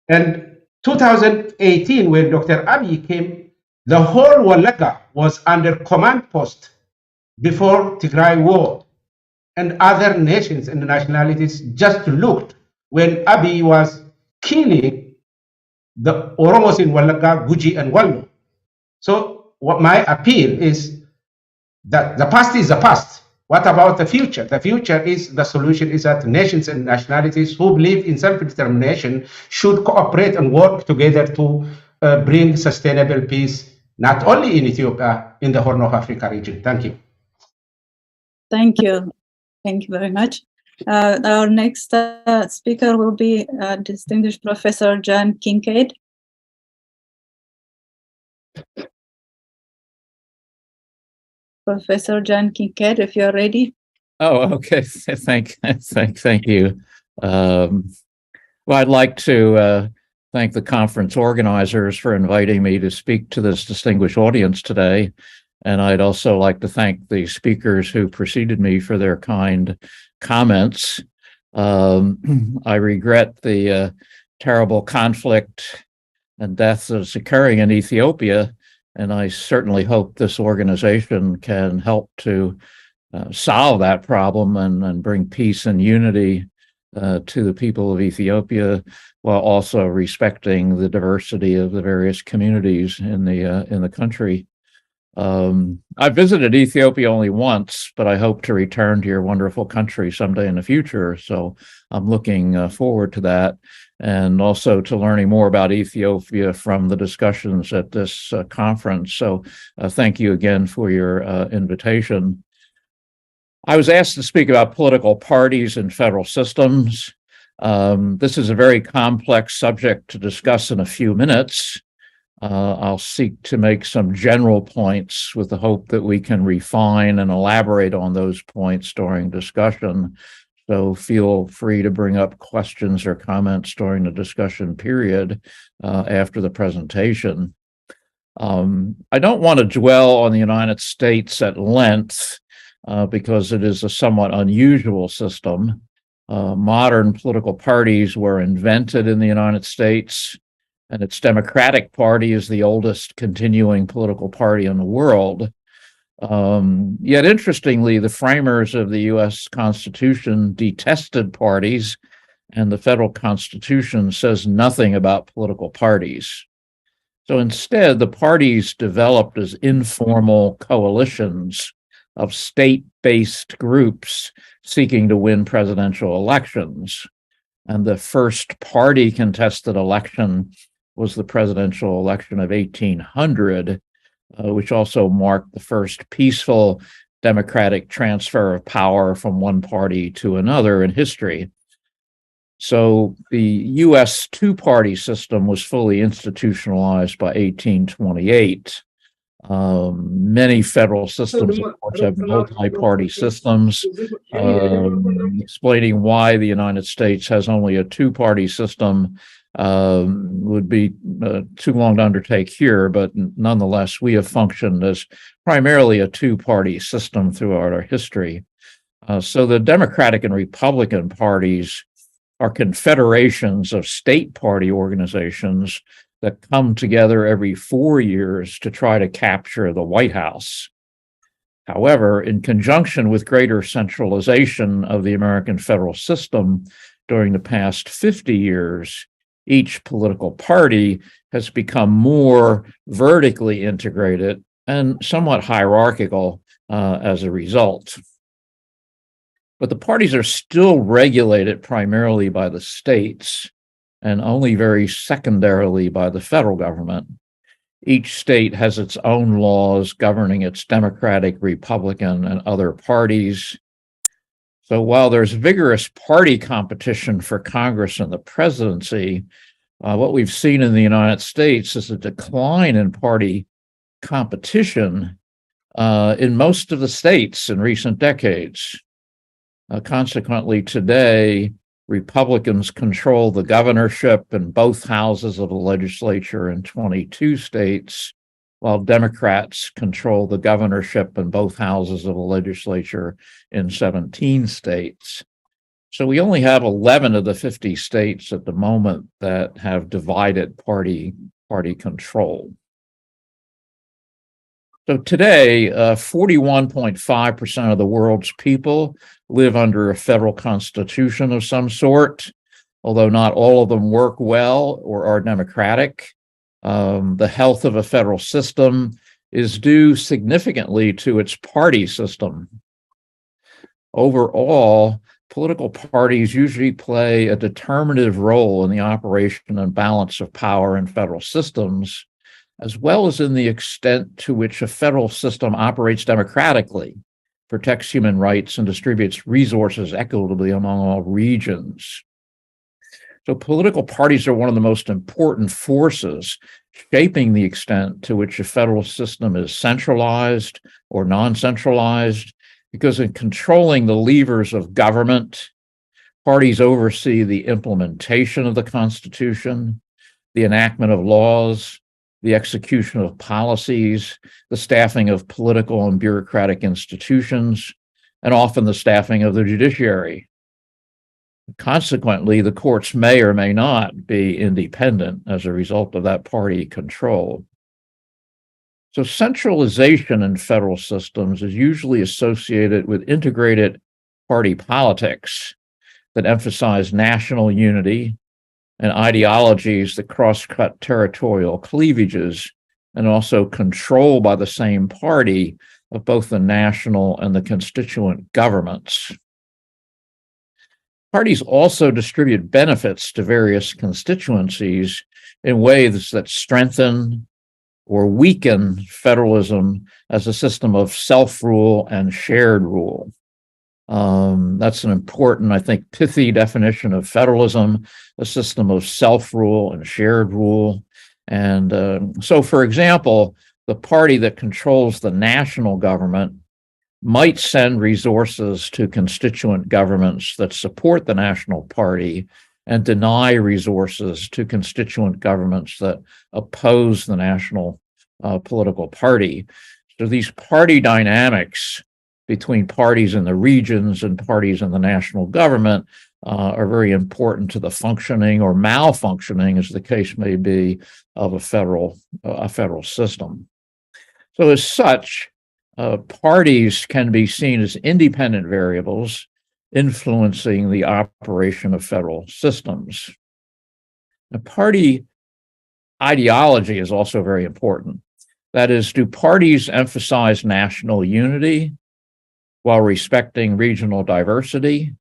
And 2018, when Dr. Abiy came, the whole Walaga was under command post before Tigray war, and other nations and nationalities just looked when Abiy was killing the Oromos in Walaga, Guji, and Wallo. So what my appeal is that the past is the past. What about the future? The future is, the solution is that nations and nationalities who believe in self-determination should cooperate and work together to bring sustainable peace, not only in Ethiopia, in the Horn of Africa region. Thank you. Thank you. Thank you very much. Our next speaker will be distinguished Professor John Kincaid. Professor John Kincaid, if you're ready. Oh, okay. Thank you. Well, I'd like to thank the conference organizers for inviting me to speak to this distinguished audience today. And I'd also like to thank the speakers who preceded me for their kind comments. I regret the terrible conflict and death that's occurring in Ethiopia, And I certainly hope this organization can help to solve that problem and bring peace and unity to the people of Ethiopia, while also respecting the diversity of the various communities in the country. I visited Ethiopia only once, but I hope to return to your wonderful country someday in the future. So I'm looking forward to that, and also to learning more about Ethiopia from the discussions at this conference. So thank you again for your invitation. I was asked to speak about political parties and federal systems. This is a very complex subject to discuss in a few minutes. I'll seek to make some general points with the hope that we can refine and elaborate on those points during discussion. So feel free to bring up questions or comments during the discussion period after the presentation. I don't want to dwell on the United States at length because it is a somewhat unusual system. Modern political parties were invented in the United States, and its Democratic Party is the oldest continuing political party in the world. Yet, interestingly, the framers of the U.S. Constitution detested parties, and the federal Constitution says nothing about political parties. So instead, the parties developed as informal coalitions of state-based groups seeking to win presidential elections. And the first party-contested election was the presidential election of 1800, which also marked the first peaceful democratic transfer of power from one party to another in history. So the U.S. two-party system was fully institutionalized by 1828. Many federal systems, of course, have multi-party systems. Explaining why the United States has only a two-party system would be too long to undertake here, but nonetheless, we have functioned as primarily a two-party system throughout our history. So the Democratic and Republican parties are confederations of state party organizations that come together every 4 years to try to capture the White House. However, in conjunction with greater centralization of the American federal system during the past 50 years, each political party has become more vertically integrated and somewhat hierarchical as a result. But the parties are still regulated primarily by the states and only very secondarily by the federal government. Each state has its own laws governing its Democratic, Republican, and other parties. So while there's vigorous party competition for Congress and the presidency, what we've seen in the United States is a decline in party competition in most of the states in recent decades. Consequently, today, Republicans control the governorship in both houses of the legislature in 22 states, while Democrats control the governorship in both houses of the legislature in 17 states. So we only have 11 of the 50 states at the moment that have divided party control. So today, 41.5% of the world's people live under a federal constitution of some sort, although not all of them work well or are democratic. The health of a federal system is due significantly to its party system. Overall, political parties usually play a determinative role in the operation and balance of power in federal systems, as well as in the extent to which a federal system operates democratically, protects human rights, and distributes resources equitably among all regions. So political parties are one of the most important forces shaping the extent to which a federal system is centralized or non-centralized, because in controlling the levers of government, parties oversee the implementation of the Constitution, the enactment of laws, the execution of policies, the staffing of political and bureaucratic institutions, and often the staffing of the judiciary. Consequently, the courts may or may not be independent as a result of that party control. So centralization in federal systems is usually associated with integrated party politics that emphasize national unity and ideologies that cross-cut territorial cleavages and also control by the same party of both the national and the constituent governments. Parties also distribute benefits to various constituencies in ways that strengthen or weaken federalism as a system of self-rule and shared rule. That's an important, I think, pithy definition of federalism, a system of self-rule and shared rule. And so, for example, the party that controls the national government might send resources to constituent governments that support the national party and deny resources to constituent governments that oppose the national political party. So these party dynamics between parties in the regions and parties in the national government are very important to the functioning or malfunctioning, as the case may be, of a federal system. So as such, parties can be seen as independent variables influencing the operation of federal systems. Now, party ideology is also very important. That is, do parties emphasize national unity while respecting regional diversity,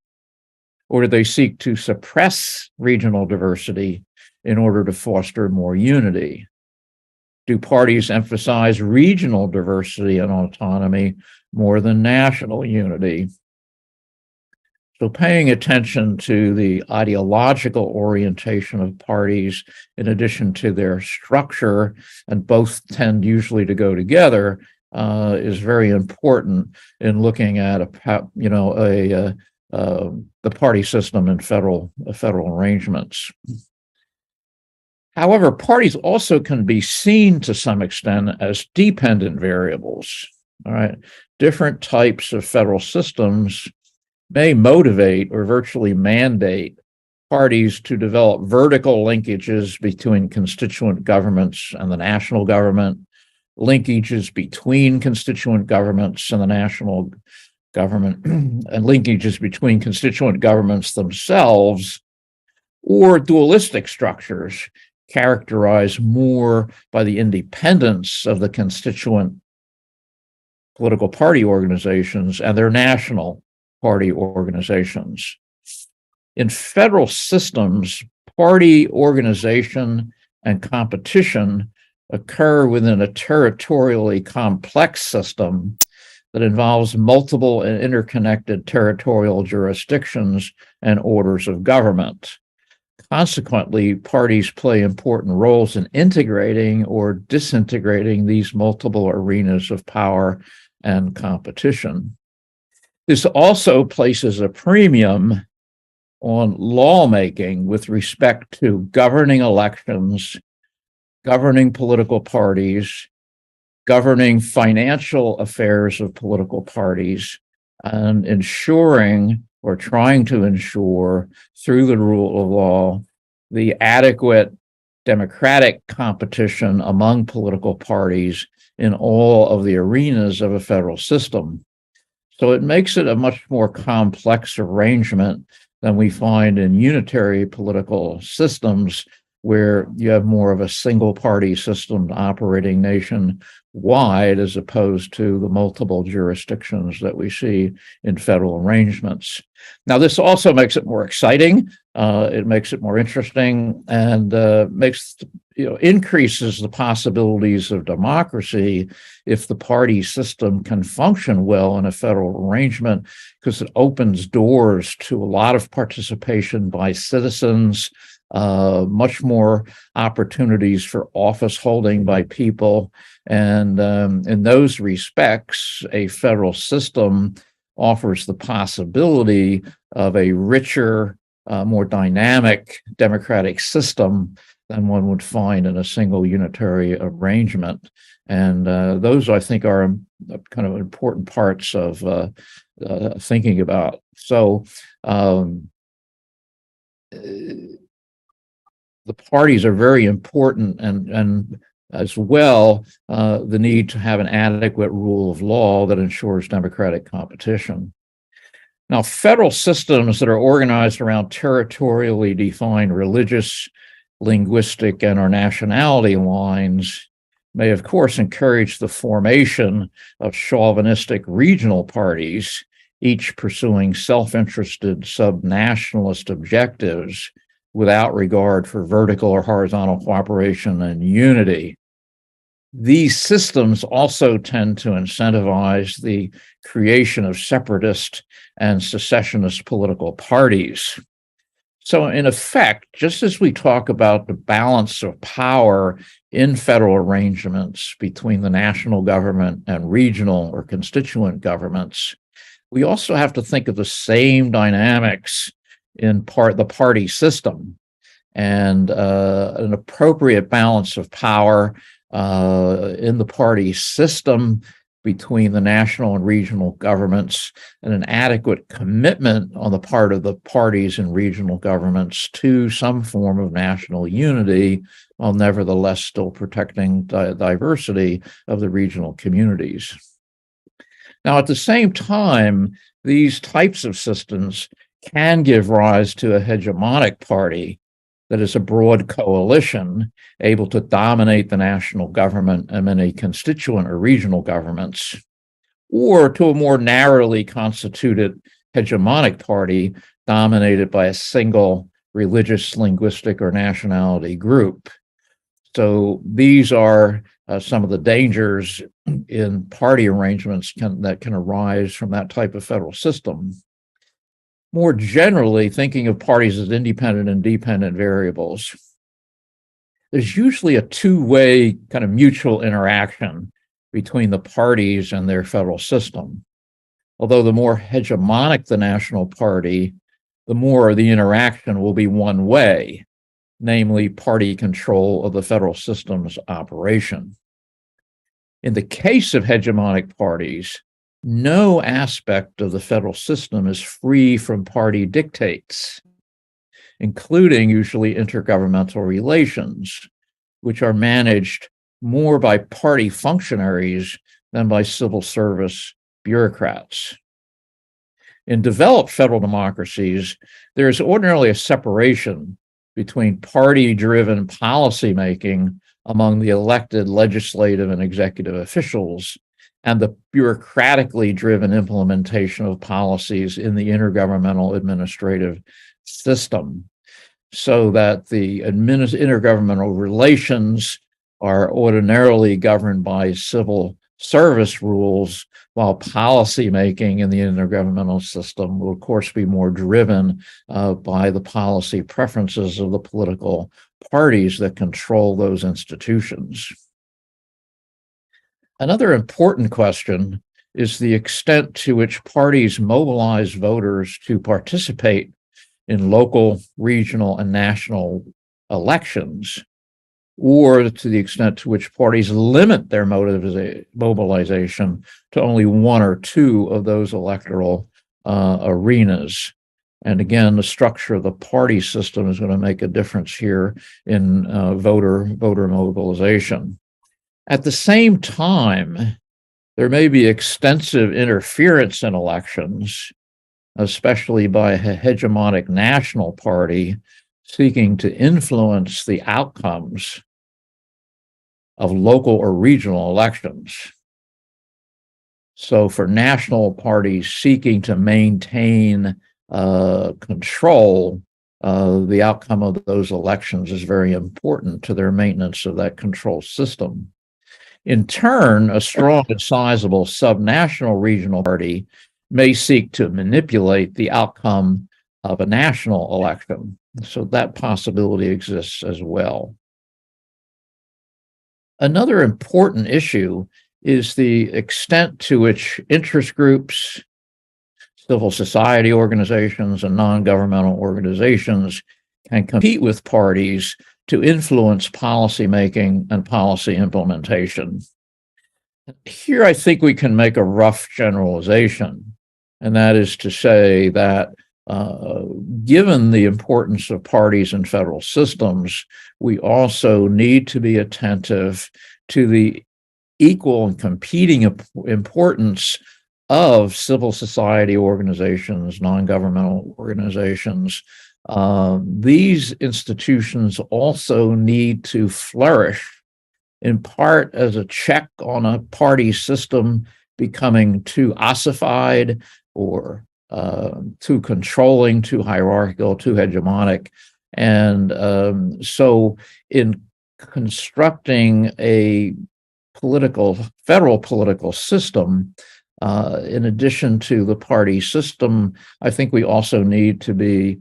or do they seek to suppress regional diversity in order to foster more unity? Do parties emphasize regional diversity and autonomy more than national unity? So paying attention to the ideological orientation of parties in addition to their structure, and both tend usually to go together, is very important in looking at the party system in federal arrangements. However, parties also can be seen to some extent as dependent variables. All right, different types of federal systems may motivate or virtually mandate parties to develop vertical linkages between constituent governments and the national government, linkages between constituent governments and the national government, and linkages between constituent governments themselves, or dualistic structures characterized more by the independence of the constituent political party organizations and their national party organizations. In federal systems, party organization and competition occur within a territorially complex system that involves multiple and interconnected territorial jurisdictions and orders of government. Consequently, parties play important roles in integrating or disintegrating these multiple arenas of power and competition. This also places a premium on lawmaking with respect to governing elections, governing political parties, governing financial affairs of political parties, and ensuring or trying to ensure through the rule of law the adequate democratic competition among political parties in all of the arenas of a federal system. So it makes it a much more complex arrangement than we find in unitary political systems, where you have more of a single party system operating nationwide as opposed to the multiple jurisdictions that we see in federal arrangements. Now, this also makes it more exciting. It makes it more interesting, and increases the possibilities of democracy if the party system can function well in a federal arrangement, because it opens doors to a lot of participation by citizens, much more opportunities for office holding by people. And in those respects, a federal system offers the possibility of a richer, more dynamic democratic system than one would find in a single unitary arrangement. And those, I think, are kind of important parts of thinking about. So the parties are very important, and as well the need to have an adequate rule of law that ensures democratic competition. Now, federal systems that are organized around territorially defined religious, linguistic, and/or nationality lines may, of course, encourage the formation of chauvinistic regional parties, each pursuing self-interested sub-nationalist objectives without regard for vertical or horizontal cooperation and unity. These systems also tend to incentivize the creation of separatist and secessionist political parties. So in effect, just as we talk about the balance of power in federal arrangements between the national government and regional or constituent governments, we also have to think of the same dynamics in the party system, and an appropriate balance of power in the party system between the national and regional governments, and an adequate commitment on the part of the parties and regional governments to some form of national unity, while nevertheless still protecting the diversity of the regional communities. Now, at the same time, these types of systems can give rise to a hegemonic party that is a broad coalition able to dominate the national government and many constituent or regional governments, or to a more narrowly constituted hegemonic party dominated by a single religious, linguistic, or nationality group. So these are some of the dangers in party arrangements that can arise from that type of federal system. More generally, thinking of parties as independent and dependent variables, there's usually a two-way kind of mutual interaction between the parties and their federal system. Although the more hegemonic the national party, the more the interaction will be one way, namely party control of the federal system's operation. In the case of hegemonic parties, no aspect of the federal system is free from party dictates, including usually intergovernmental relations, which are managed more by party functionaries than by civil service bureaucrats. In developed federal democracies, there is ordinarily a separation between party-driven policymaking among the elected legislative and executive officials and the bureaucratically driven implementation of policies in the intergovernmental administrative system, so that the intergovernmental relations are ordinarily governed by civil service rules, while policy making in the intergovernmental system will, of course, be more driven by the policy preferences of the political parties that control those institutions. Another important question is the extent to which parties mobilize voters to participate in local, regional, and national elections, or to the extent to which parties limit their mobilization to only one or two of those electoral arenas. And again, the structure of the party system is going to make a difference here in voter mobilization. At the same time, there may be extensive interference in elections, especially by a hegemonic national party seeking to influence the outcomes of local or regional elections. So for national parties seeking to maintain control, the outcome of those elections is very important to their maintenance of that control system. In turn, a strong and sizable subnational regional party may seek to manipulate the outcome of a national election. So that possibility exists as well. Another important issue is the extent to which interest groups, civil society organizations, and non-governmental organizations can compete with parties to influence policymaking and policy implementation. Here, I think we can make a rough generalization, and that is to say that given the importance of parties and federal systems, we also need to be attentive to the equal and competing importance of civil society organizations, non-governmental organizations. These institutions also need to flourish, in part as a check on a party system becoming too ossified or too controlling, too hierarchical, too hegemonic. And so in constructing a federal political system, in addition to the party system, I think we also need to be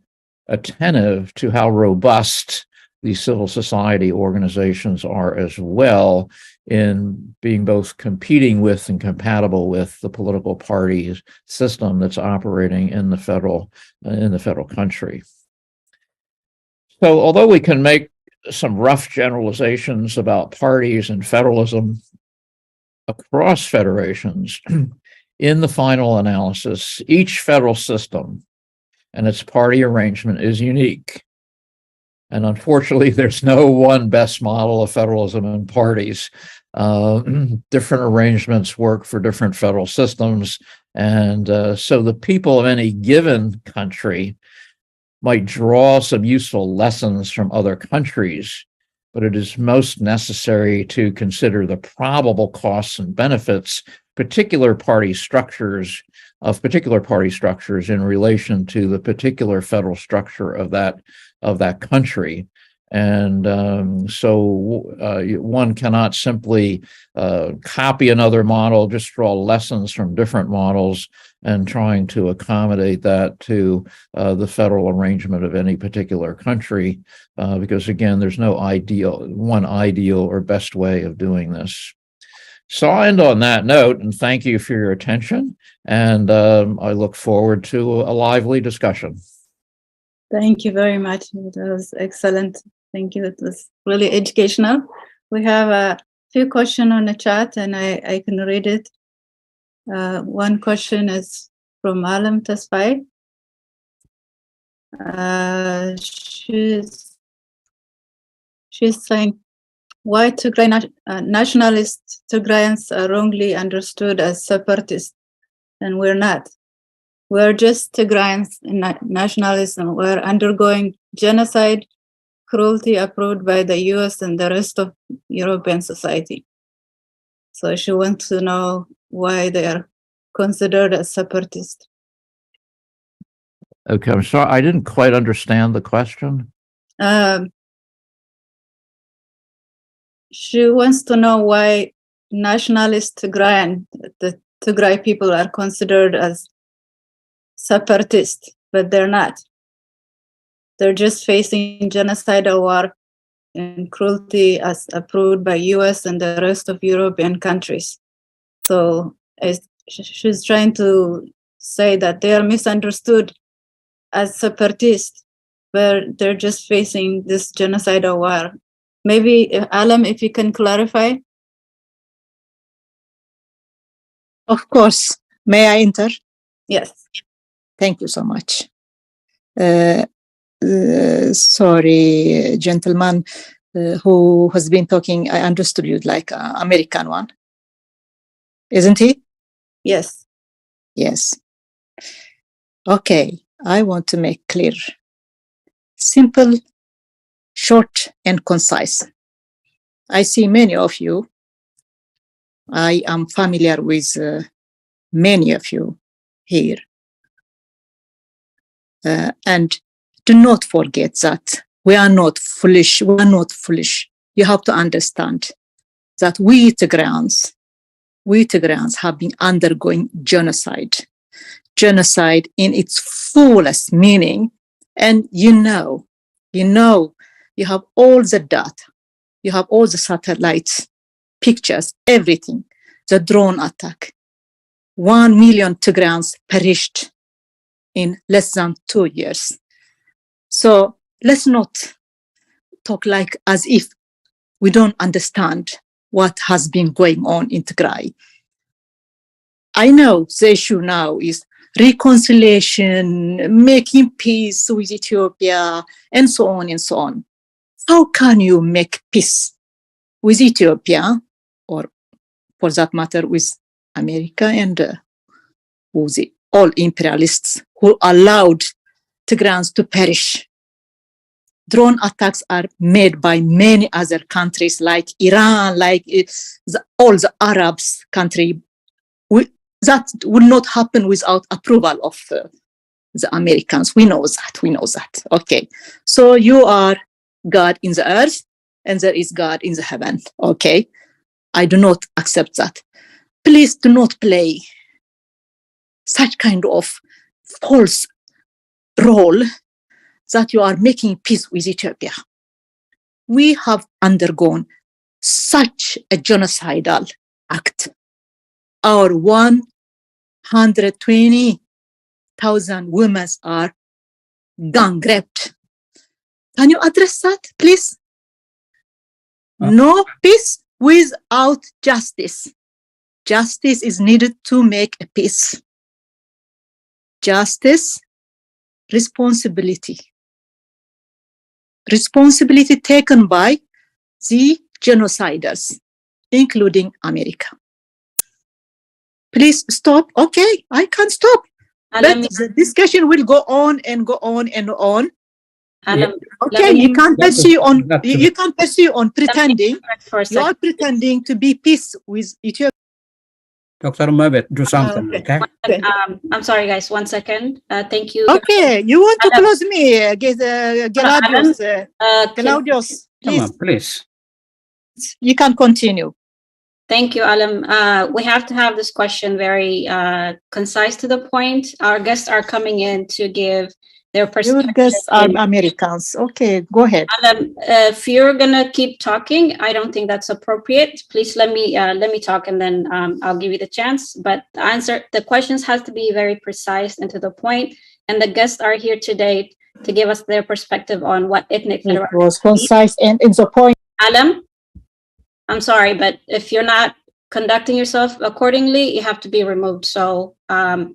attentive to how robust these civil society organizations are as well, in being both competing with and compatible with the political party system that's operating in the federal country. So although we can make some rough generalizations about parties and federalism across federations, in the final analysis, each federal system and its party arrangement is unique. And unfortunately, there's no one best model of federalism and parties. Different arrangements work for different federal systems. And so the people of any given country might draw some useful lessons from other countries, but it is most necessary to consider the probable costs and benefits particular party structures in relation to the particular federal structure of that country. And so one cannot simply copy another model, just draw lessons from different models and trying to accommodate that to the federal arrangement of any particular country, because again, there's no one ideal or best way of doing this. So I'll end on that note, and thank you for your attention, and I look forward to a lively discussion. Thank you very much. It was excellent. Thank you. It was really educational. We have a few questions on the chat, and I can read it. One question is from Alam Tasfai. She's saying, why Tigray nationalist Tigrayans are wrongly understood as separatists, and we're not. We're just Tigrayans in nationalism. We're undergoing genocide, cruelty approved by the US and the rest of European society. So she wants to know why they are considered as separatists. Okay, I'm sorry, I didn't quite understand the question. She wants to know why nationalist Tigrayan, the Tigray people, are considered as separatists, but they're not. They're just facing genocidal war and cruelty as approved by US and the rest of European countries. So she's trying to say that they are misunderstood as separatists, but they're just facing this genocidal war. Maybe, Alam, if you can clarify. Of course. May I enter? Yes. Thank you so much. Sorry, gentleman who has been talking, I understood you like an American one. Isn't he? Yes. Yes. Okay, I want to make clear. Simple, short, and concise. I see many of you. I am familiar with many of you here. And do not forget that we are not foolish. We are not foolish. You have to understand that we Tigrayans have been undergoing genocide. Genocide in its fullest meaning. And you have all the data. You have all the satellites, pictures, everything. The drone attack. 1 million Tigrayans perished in less than 2 years. So let's not talk like as if we don't understand what has been going on in Tigray. I know the issue now is reconciliation, making peace with Ethiopia, and so on and so on. How can you make peace with Ethiopia, or for that matter, with America and with all imperialists who allowed Tigrans to perish? Drone attacks are made by many other countries like Iran, like all the Arabs country. That would not happen without approval of the Americans. We know that. Okay. So you are God in the earth and there is God in the heaven. Okay. I do not accept that. Please do not play such kind of false role that you are making peace with Ethiopia. We have undergone such a genocidal act. Our 120,000 women are gang raped. Can you address that, please? No peace without justice. Justice is needed to make a peace. Justice, responsibility. Responsibility taken by the genociders, including America. Please stop. Okay, I can't stop. But the discussion will go on and go on and on. Okay, you can't pursue on pretending. You are pretending to be peace with Ethiopia. Dr. Mabet, do something, okay? I'm sorry, guys. 1 second. Thank you. Okay, you want to close me, Claudius, Come on, please. You can continue. Thank you, Alam. We have to have this question very concise to the point. Our guests are coming in to give their perspective. Your guests are Americans. Okay, go ahead. Alam, if you're gonna keep talking, I don't think that's appropriate. Please let me talk, and then I'll give you the chance. But the questions has to be very precise and to the point. And the guests are here today to give us their perspective on what ethnic federalism was concise and in the point. Alam, I'm sorry, but if you're not conducting yourself accordingly, you have to be removed. So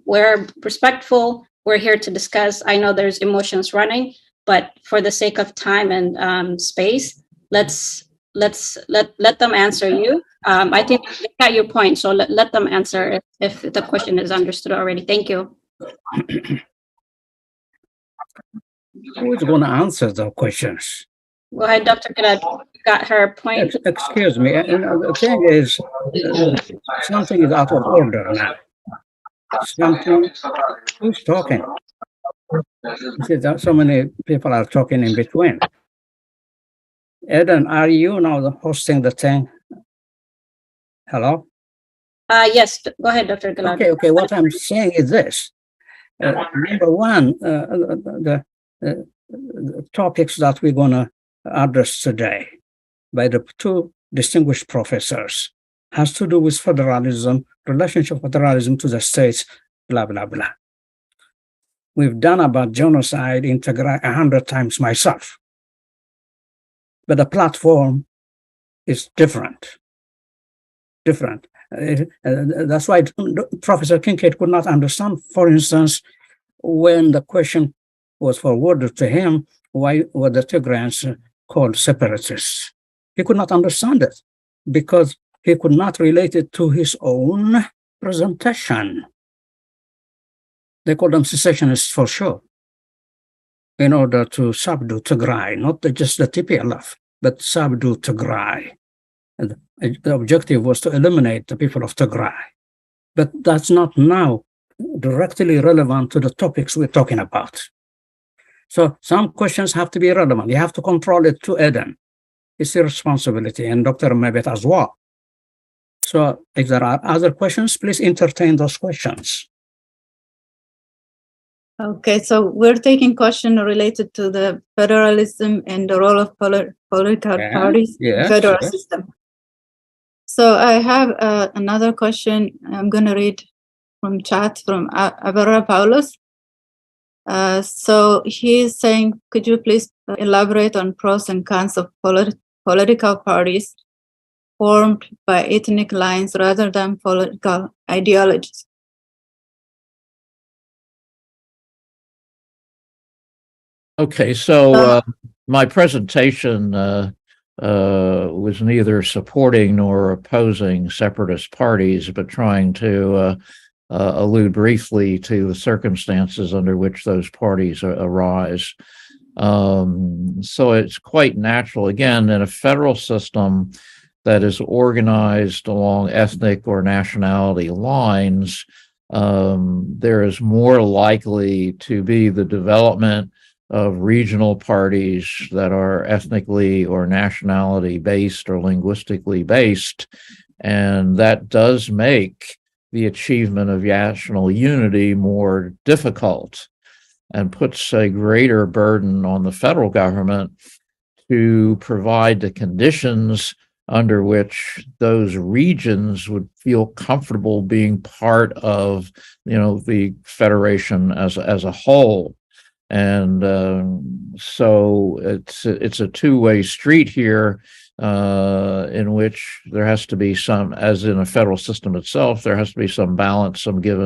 we're respectful. We're here to discuss. I know there's emotions running, but for the sake of time and space, let's let them answer you. I think they got your point, so let them answer if the question is understood already. Thank you. Who is going to answer the questions? Go ahead, Dr. Gilad. Got her point. Excuse me. The thing is, something is out of order now. Who's talking? See, so many people are talking in between. Eden, are you now hosting the thing? Hello? Yes, go ahead, Dr. Gilad. Okay. What I'm saying is this. Number one, the topics that we're going to address today by the two distinguished professors has to do with federalism, relationship of federalism to the states, blah, blah, blah. We've done about genocide in Tigray 100 times myself. But the platform is different. That's why Professor Kincaid could not understand, for instance, when the question was forwarded to him, why were the Tigrayans called separatists? He could not understand it because he could not relate it to his own presentation. They called them secessionists for sure, in order to subdue Tigray, not just the TPLF, but subdue Tigray. And the objective was to eliminate the people of Tigray. But that's not now directly relevant to the topics we're talking about. So some questions have to be relevant. You have to control it to Eden. It's your responsibility, and Dr. Mabet as well. So if there are other questions, please entertain those questions. Okay, so we're taking question related to the federalism and the role of political parties in the federal system. So I have another question. I'm going to read from chat from Abara Paulus. So he's saying, could you please elaborate on pros and cons of political parties formed by ethnic lines rather than political ideologies? Okay, so my presentation was neither supporting nor opposing separatist parties, but trying to allude briefly to the circumstances under which those parties arise. So it's quite natural, again, in a federal system that is organized along ethnic or nationality lines, there is more likely to be the development of regional parties that are ethnically or nationality based or linguistically based. And that does make the achievement of national unity more difficult and puts a greater burden on the federal government to provide the conditions under which those regions would feel comfortable being part of, the federation as a whole. And so it's a two-way street here, in which there has to be some, as in a federal system itself, there has to be some balance, some give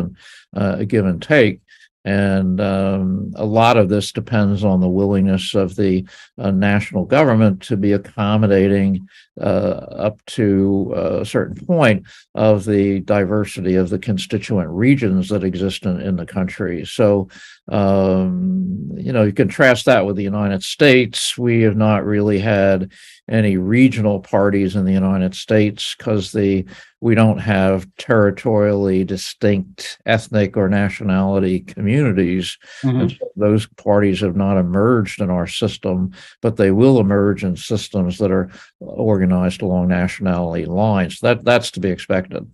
and take. And a lot of this depends on the willingness of the national government to be accommodating up to a certain point of the diversity of the constituent regions that exist in the country. So, you contrast that with the United States. We have not really had any regional parties in the United States because we don't have territorially distinct ethnic or nationality communities. Mhm. And so those parties have not emerged in our system, but they will emerge in systems that are organized along nationality lines. That's to be expected.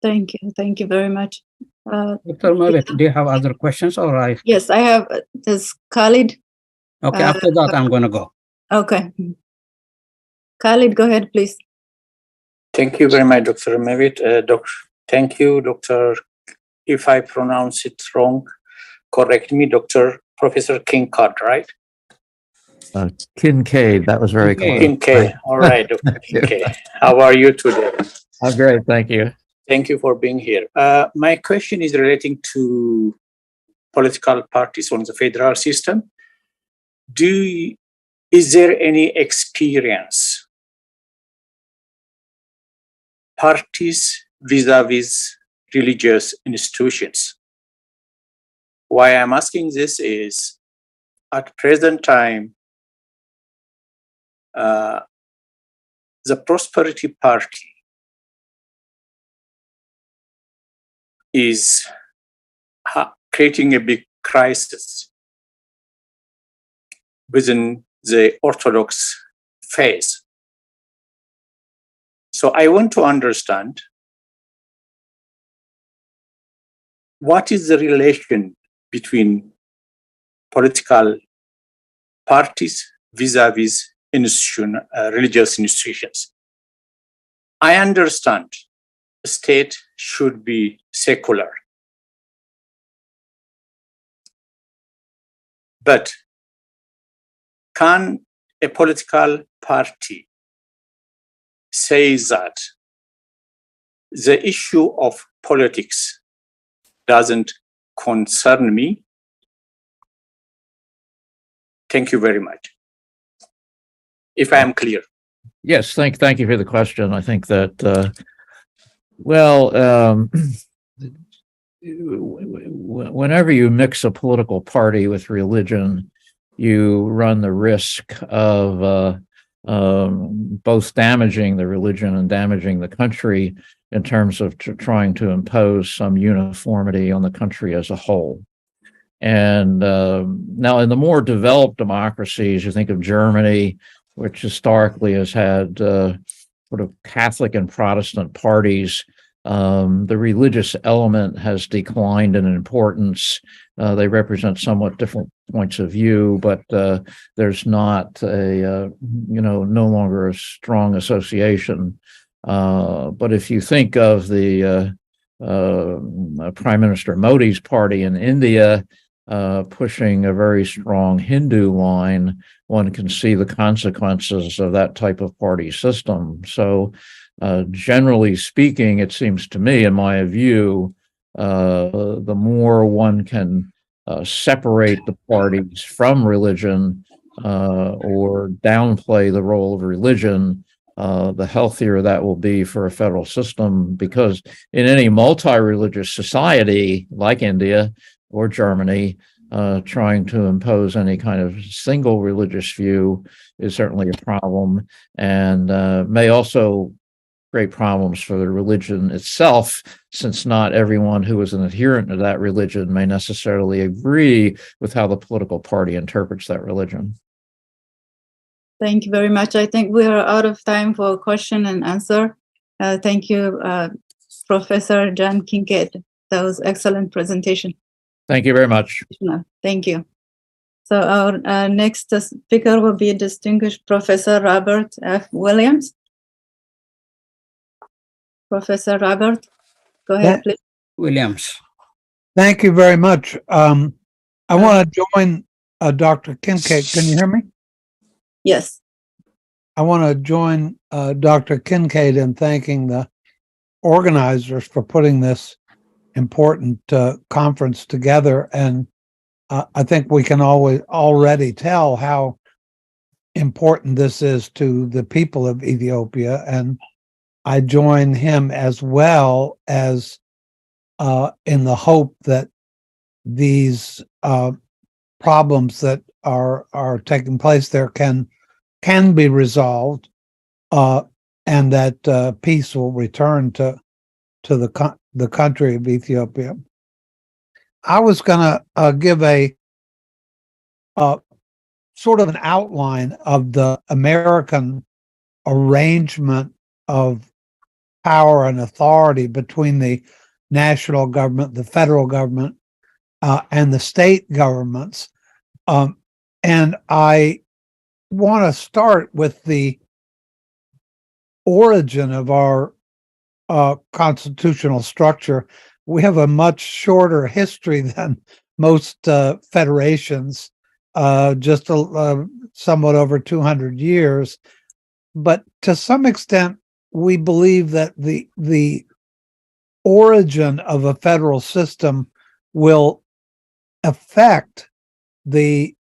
Thank you very much. Dr. Mavit, do you have other questions or I? Yes, I have this Khalid. Okay, after that, I'm going to go. Okay. Khalid, go ahead, please. Thank you very much, Dr. Mavit. Thank you, Dr. If I pronounce it wrong, correct me, Professor Kincaid, right? Kincaid, that was very close. Kincaid, all right, Dr. Kincaid. How are you today? I'm great, thank you. Thank you for being here. My question is relating to political parties on the federal system. Is there any experience parties vis-a-vis religious institutions? Why I'm asking this is, at present time, the Prosperity Party is creating a big crisis within the Orthodox faith. So I want to understand what is the relation between political parties vis-a-vis religious institutions. I understand the state should be secular, but can a political party say that the issue of politics doesn't concern me? Thank you very much. If I am clear. Yes, thank you for the question. I think that, whenever you mix a political party with religion, you run the risk of both damaging the religion and damaging the country in terms of trying to impose some uniformity on the country as a whole. And now in the more developed democracies, you think of Germany, which historically has had sort of Catholic and Protestant parties. The religious element has declined in importance. They represent somewhat different points of view, but there's not no longer a strong association. But if you think of the Prime Minister Modi's party in India, pushing a very strong Hindu line, one can see the consequences of that type of party system. So generally speaking, it seems to me, in my view, the more one can separate the parties from religion or downplay the role of religion, the healthier that will be for a federal system. Because in any multi-religious society like India or Germany, trying to impose any kind of single religious view is certainly a problem, and may also create problems for the religion itself, since not everyone who is an adherent to that religion may necessarily agree with how the political party interprets that religion. Thank you very much. I think we are out of time for question and answer. Thank you, Professor John Kincaid. That was excellent presentation. Thank you very much. Thank you. So our next speaker will be distinguished Professor Robert F. Williams. Professor Robert, go ahead, please. Williams. Thank you very much. I want to join Dr. Kincaid. Can you hear me? Yes. I want to join Dr. Kincaid in thanking the organizers for putting this important conference together. And I think we can already tell how important this is to the people of Ethiopia. And I join him as well as in the hope that these problems that are taking place there can be resolved, and that peace will return to the country of Ethiopia. I was going to give a sort of an outline of the American arrangement of power and authority between the national government, the federal government, and the state governments. And I want to start with the origin of our constitutional structure. We have a much shorter history than most federations, just somewhat over 200 years. But to some extent, we believe that the origin of a federal system will affect the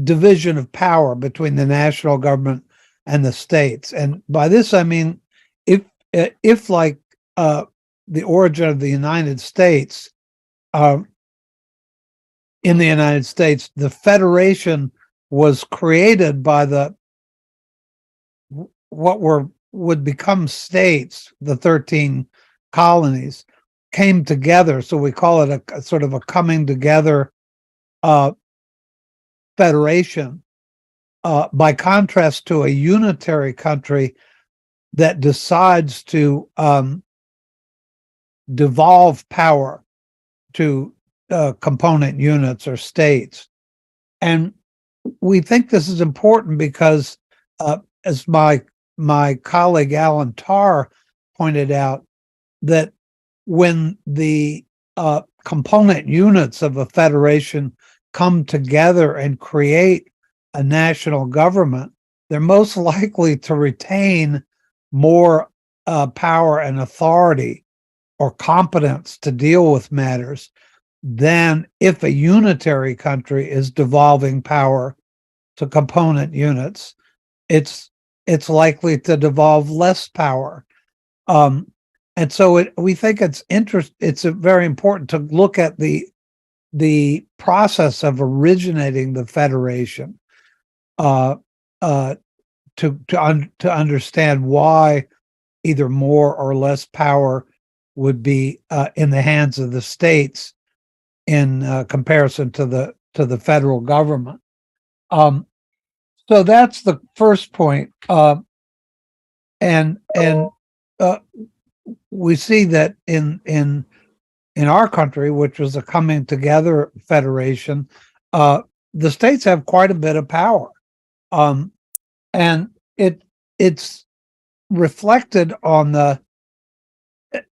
division of power between the national government and the states. And by this, I mean, if like the origin of the United States, in the United States, the federation was created by what would become states, the 13 colonies, came together. So we call it a sort of a coming together federation, by contrast to a unitary country that decides to devolve power to component units or states. And we think this is important because, as my colleague Alan Tarr pointed out, that when the component units of a federation come together and create a national government, they're most likely to retain more power and authority or competence to deal with matters than if a unitary country is devolving power to component units. It's likely to devolve less power. And so we think it's very important to look at the process of originating the federation, to understand why either more or less power would be in the hands of the states in comparison to the federal government. So that's the first point, and we see that in our country, which was a coming together federation, the states have quite a bit of power, and it's reflected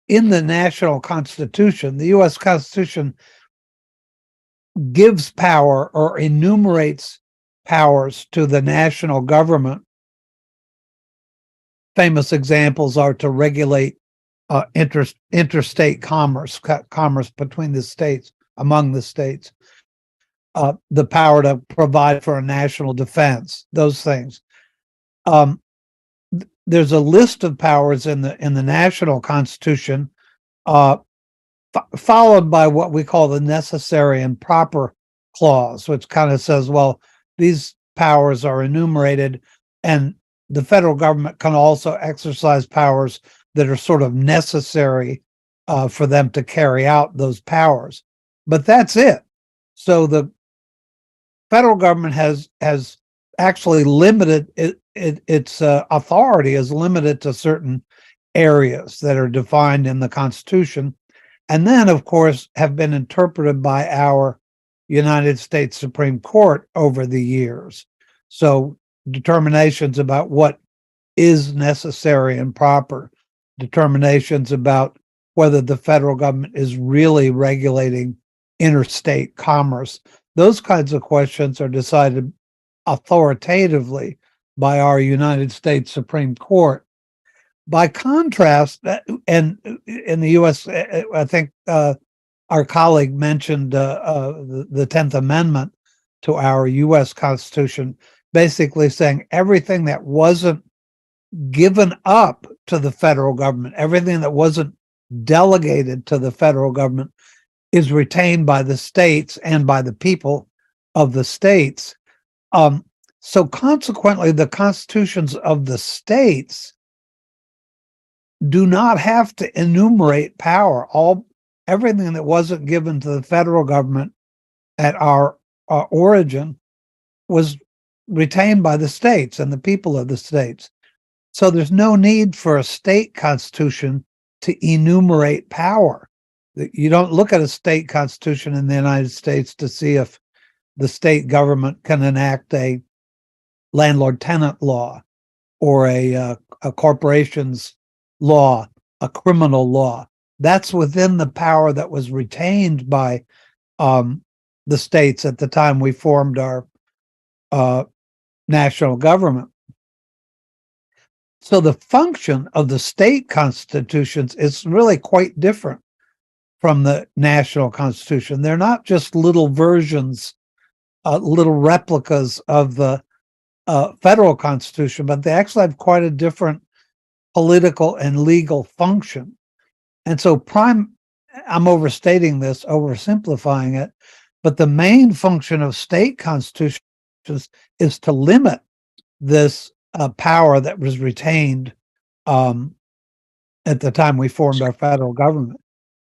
in the national Constitution. The U.S. Constitution gives power or enumerates powers to the national government. Famous examples are to regulate interstate commerce between the states, among the states, the power to provide for a national defense, those things. There's a list of powers in the national constitution, followed by what we call the necessary and proper clause, which kind of says, well, these powers are enumerated, and the federal government can also exercise powers that are sort of necessary for them to carry out those powers. But that's it. So the federal government has actually limited its authority is limited to certain areas that are defined in the Constitution, and then, of course, have been interpreted by our United States Supreme Court over the years. So determinations about what is necessary and proper, determinations about whether the federal government is really regulating interstate commerce, those kinds of questions are decided authoritatively by our United States Supreme Court. By contrast, and in the U.S., I think our colleague mentioned the 10th Amendment to our U.S. Constitution, basically saying everything that wasn't given up to the federal government, everything that wasn't delegated to the federal government, is retained by the states and by the people of the states. So consequently, the constitutions of the states do not have to enumerate power. Everything that wasn't given to the federal government at our origin was retained by the states and the people of the states. So there's no need for a state constitution to enumerate power. You don't look at a state constitution in the United States to see if the state government can enact a landlord-tenant law or a corporation's law, a criminal law. That's within the power that was retained by the states at the time we formed our national government. So the function of the state constitutions is really quite different from the national constitution. They're not just little versions, little replicas of the federal constitution, but they actually have quite a different political and legal function. And so I'm overstating this, oversimplifying it, but the main function of state constitutions is to limit this power that was retained at the time we formed our federal government.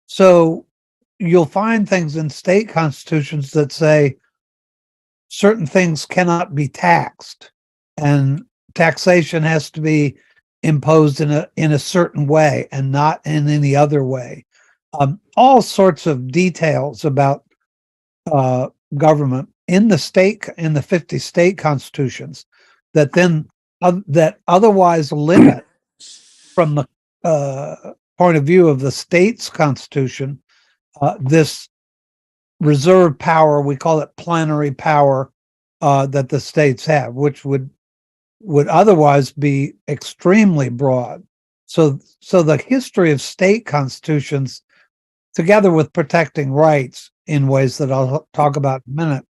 So you'll find things in state constitutions that say certain things cannot be taxed, and taxation has to be imposed in a certain way and not in any other way. All sorts of details about government in the 50 state constitutions that then that otherwise limit, from the point of view of the state's constitution, this reserve power, we call it plenary power, that the states have, which would otherwise be extremely broad. So the history of state constitutions, together with protecting rights in ways that I'll talk about in a minute,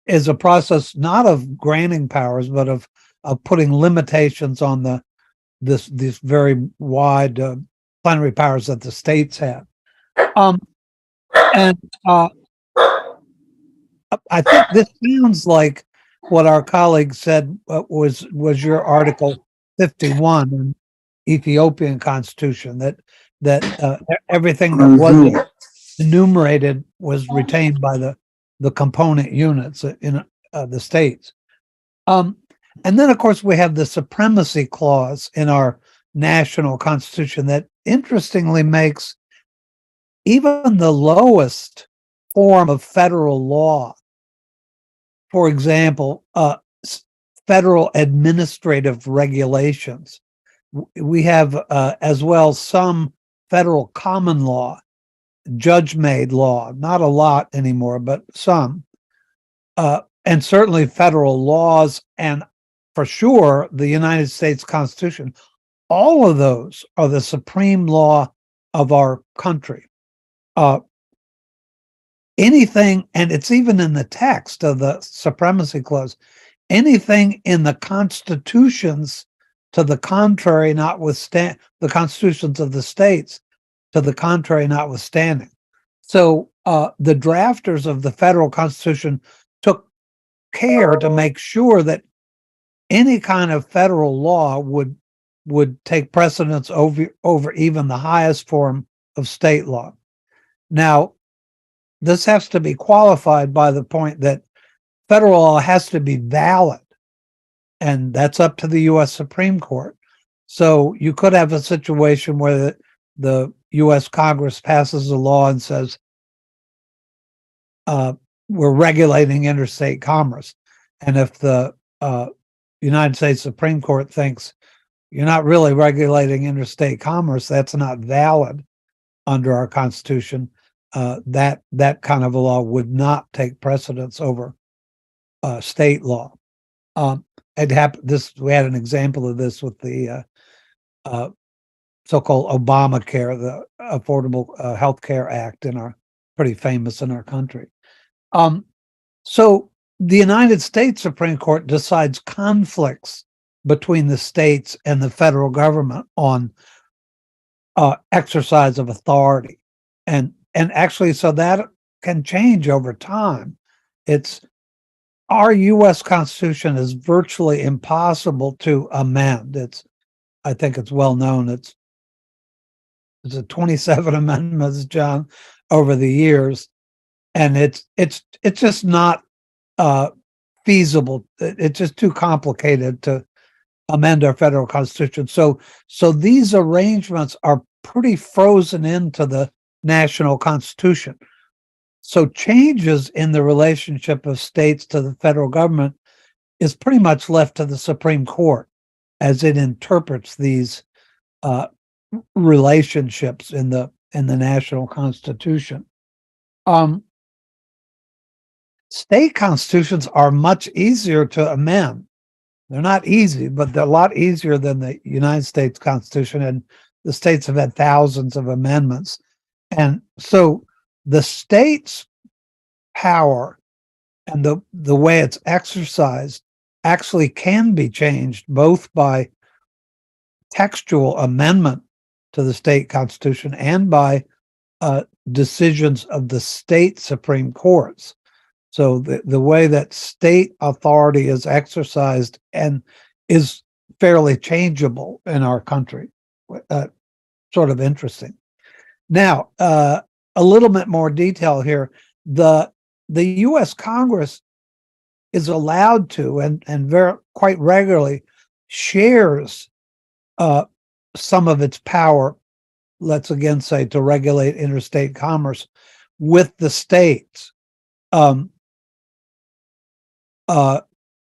is a process not of granting powers, but of putting limitations on these very wide plenary powers that the states have. And I think this sounds like what our colleague said was your Article 51 in Ethiopian Constitution, that everything that wasn't enumerated was retained by the component units in the states. And then, of course, we have the supremacy clause in our national constitution that interestingly makes even the lowest form of federal law, for example, federal administrative regulations. We have as well some federal common law, judge-made law, not a lot anymore, but some, and certainly federal laws, and for sure the United States Constitution. All of those are the supreme law of our country. anything, and it's even in the text of the Supremacy Clause, anything in the constitutions to the contrary notwithstanding, the constitutions of the states to the contrary notwithstanding. So the drafters of the federal constitution took care to make sure that any kind of federal law would take precedence over even the highest form of state law. Now, this has to be qualified by the point that federal law has to be valid, and that's up to the U.S. Supreme Court. So you could have a situation where the U.S. Congress passes a law and says, we're regulating interstate commerce. And if the United States Supreme Court thinks you're not really regulating interstate commerce, that's not valid under our Constitution, that kind of a law would not take precedence over state law. It happened. We had an example of this with the so-called Obamacare, the Affordable Health Care Act, pretty famous in our country. So the United States Supreme Court decides conflicts between the states and the federal government on exercise of authority, and actually, so that can change over time. Our U.S. Constitution is virtually impossible to amend. I think it's well known. It's 27 amendments, John, over the years, and it's just not feasible. It's just too complicated to amend our federal constitution. So these arrangements are pretty frozen into the national constitution. So changes in the relationship of states to the federal government is pretty much left to the Supreme Court as it interprets these relationships in the national constitution. State constitutions are much easier to amend. They're not easy, but they're a lot easier than the United States Constitution, and the states have had thousands of amendments. And so the state's power and the way it's exercised actually can be changed both by textual amendment to the state constitution and by decisions of the state Supreme Courts. So the way that state authority is exercised and is fairly changeable in our country. Sort of interesting. Now, a little bit more detail here. The U.S. Congress is allowed to and quite regularly shares some of its power, let's again say, to regulate interstate commerce with the states.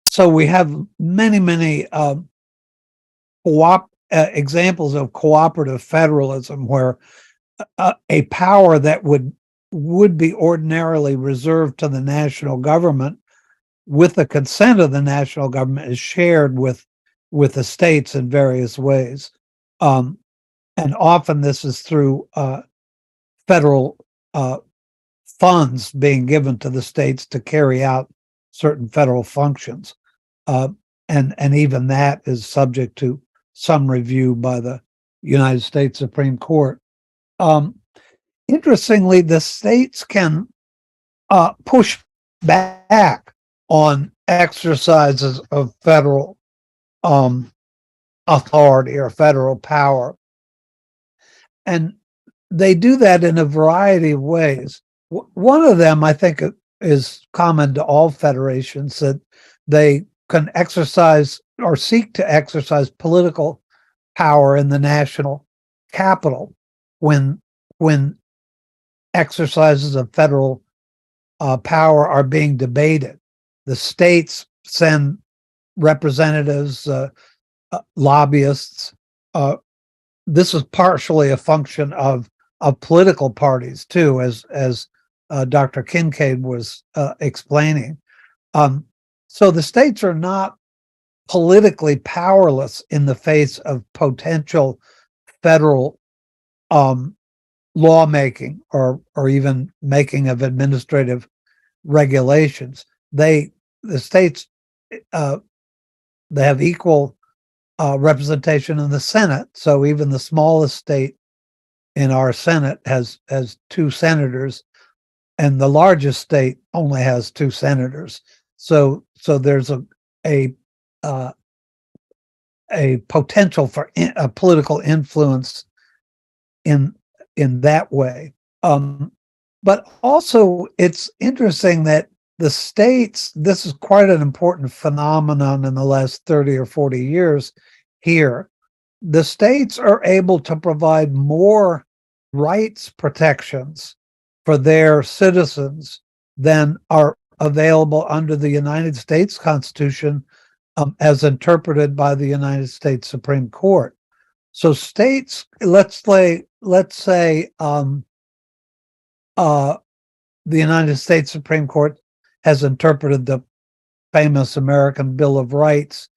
So we have many examples of cooperative federalism where a power that would be ordinarily reserved to the national government, with the consent of the national government, is shared with the states in various ways. And often this is through federal funds being given to the states to carry out certain federal functions. And even that is subject to some review by the United States Supreme Court. Interestingly, the states can push back on exercises of federal authority or federal power. And they do that in a variety of ways. One of them, I think, is common to all federations, that they can exercise or seek to exercise political power in the national capital when exercises of federal power are being debated. The states send representatives, lobbyists. This is partially a function of political parties too, as Dr. Kincaid was explaining. So the states are not politically powerless in the face of potential federal lawmaking or even making of administrative regulations. The states they have equal representation in the Senate. So even the smallest state in our Senate has 2 senators, and the largest state only has 2 senators. So there's a potential for a political influence in that way. But also it's interesting that the states, this is quite an important phenomenon in the last 30 or 40 years here. The states are able to provide more rights protections for their citizens than are available under the United States Constitution as interpreted by the United States Supreme Court. So states, let's say the United States Supreme Court has interpreted the famous American Bill of Rights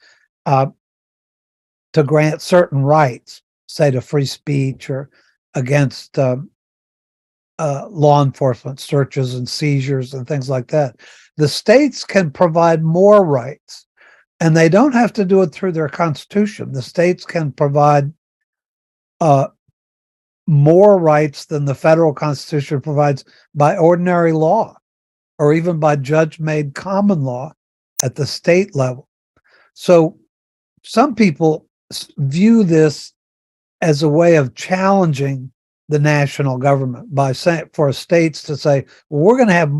to grant certain rights, say to free speech or against law enforcement searches and seizures and things like that. The states can provide more rights, and they don't have to do it through their constitution. The states can provide more rights than the federal constitution provides by ordinary law or even by judge-made common law at the state level. So some people view this as a way of challenging the national government by saying, for states to say, well, we're going to have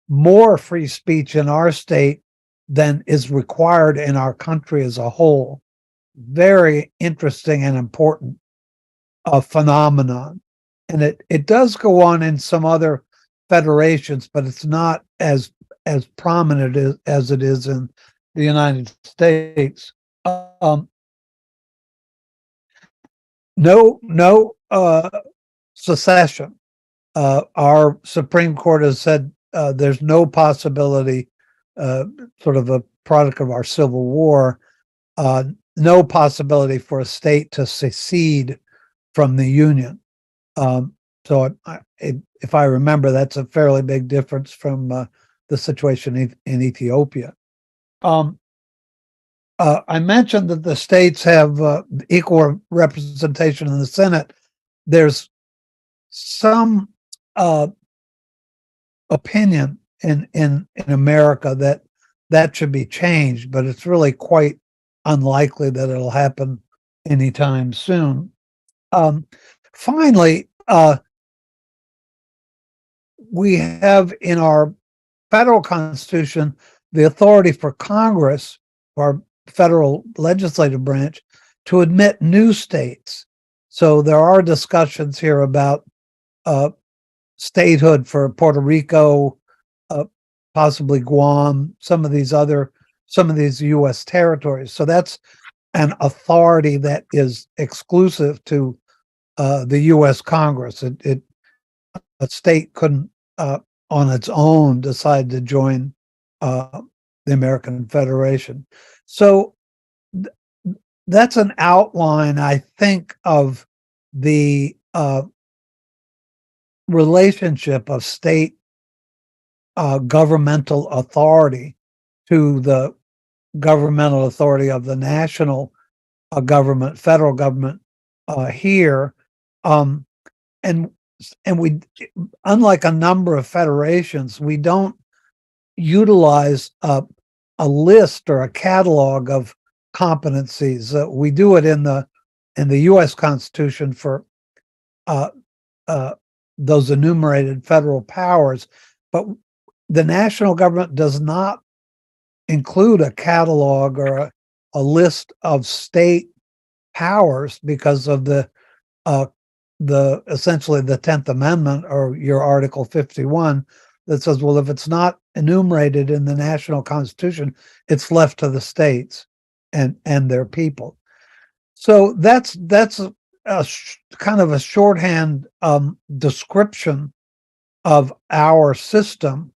more free speech in our state than is required in our country as a whole. Very interesting and important phenomenon. And it does go on in some other federations, but it's not as prominent as it is in the United States. No secession. Our Supreme Court has said there's no possibility, sort of a product of our Civil War, no possibility for a state to secede from the Union. So if I remember, that's a fairly big difference from the situation in Ethiopia. I mentioned that the states have equal representation in the Senate. There's some opinion in America that should be changed, but it's really quite unlikely that it'll happen anytime soon. Finally, we have in our federal constitution the authority for Congress, our federal legislative branch, to admit new states. So there are discussions here about statehood for Puerto Rico, possibly Guam, some of these U.S. territories. So that's an authority that is exclusive to the U.S. Congress. A state couldn't, on its own, decide to join the American Federation. So that's an outline, I think, of the relationship of state governmental authority to the governmental authority of the national government, federal government here. And we, unlike a number of federations, we don't utilize a list or a catalog of competencies. We do it in the U.S. Constitution for those enumerated federal powers, but the national government does not include a catalog or a list of state powers because of the essentially the 10th Amendment or your Article 51 that says, well, if it's not enumerated in the national constitution, it's left to the states and their people. So that's a kind of a shorthand description of our system,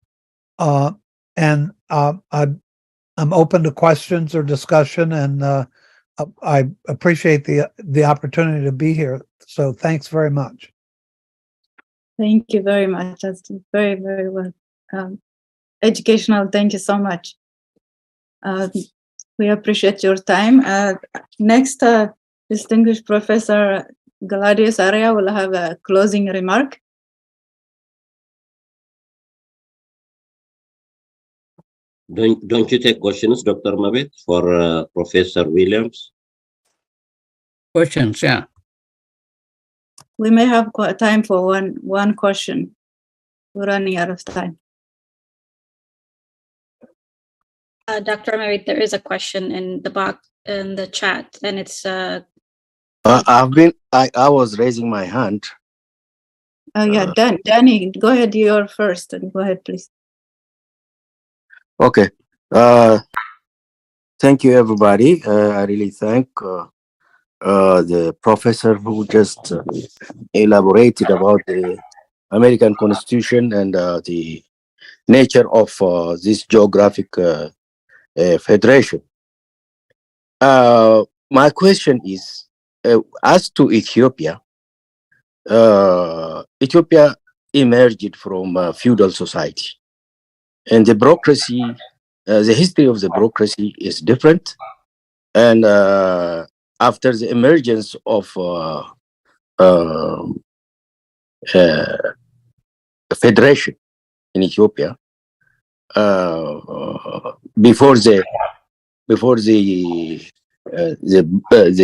and I'm open to questions or discussion, and I appreciate the opportunity to be here. So thanks very much. Thank you very much. That's very, very well. Educational. Thank you so much. We appreciate your time. Next, distinguished Professor Gladius Aria will have a closing remark. Don't you take questions, Dr. Mabit, for Professor Williams? Questions, yeah. We may have time for one question. We're running out of time. Dr. Mary, there is a question in the box in the chat, and it's I was raising my hand. Oh yeah, Danny, go ahead. You're first, and go ahead, please. Okay. Thank you, everybody. I really thank the professor who just elaborated about the American Constitution and the nature of this geographic federation. My question is, as to Ethiopia, Ethiopia emerged from a feudal society, and the bureaucracy, the history of the bureaucracy is different. And after the emergence of federation in Ethiopia, before the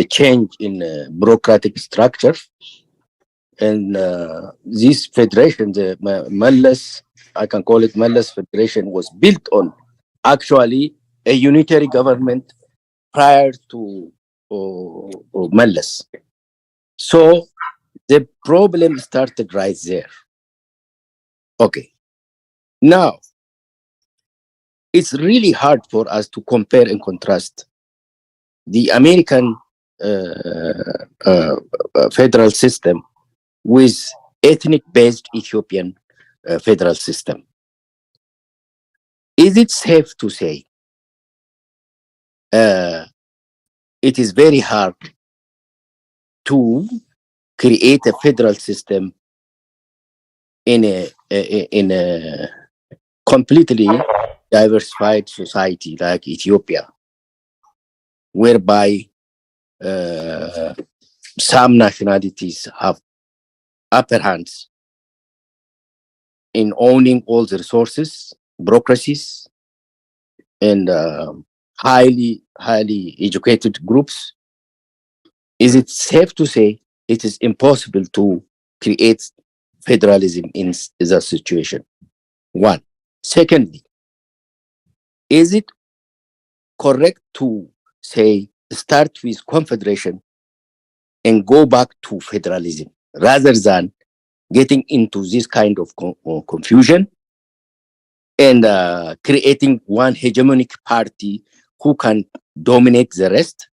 change in bureaucratic structure, and this federation, the Mallas, I can call it Mallas Federation, was built on actually a unitary government prior to Mallas. So the problem started right there. Okay. Now, it's really hard for us to compare and contrast the American federal system with ethnic-based Ethiopian federal system. Is it safe to say it is very hard to create a federal system in a completely diversified society like Ethiopia, whereby some nationalities have upper hands in owning all the resources, bureaucracies, and highly educated groups? Is it safe to say it is impossible to create federalism in that situation? One. Secondly, is it correct to say start with confederation and go back to federalism rather than getting into this kind of confusion and creating one hegemonic party who can dominate the rest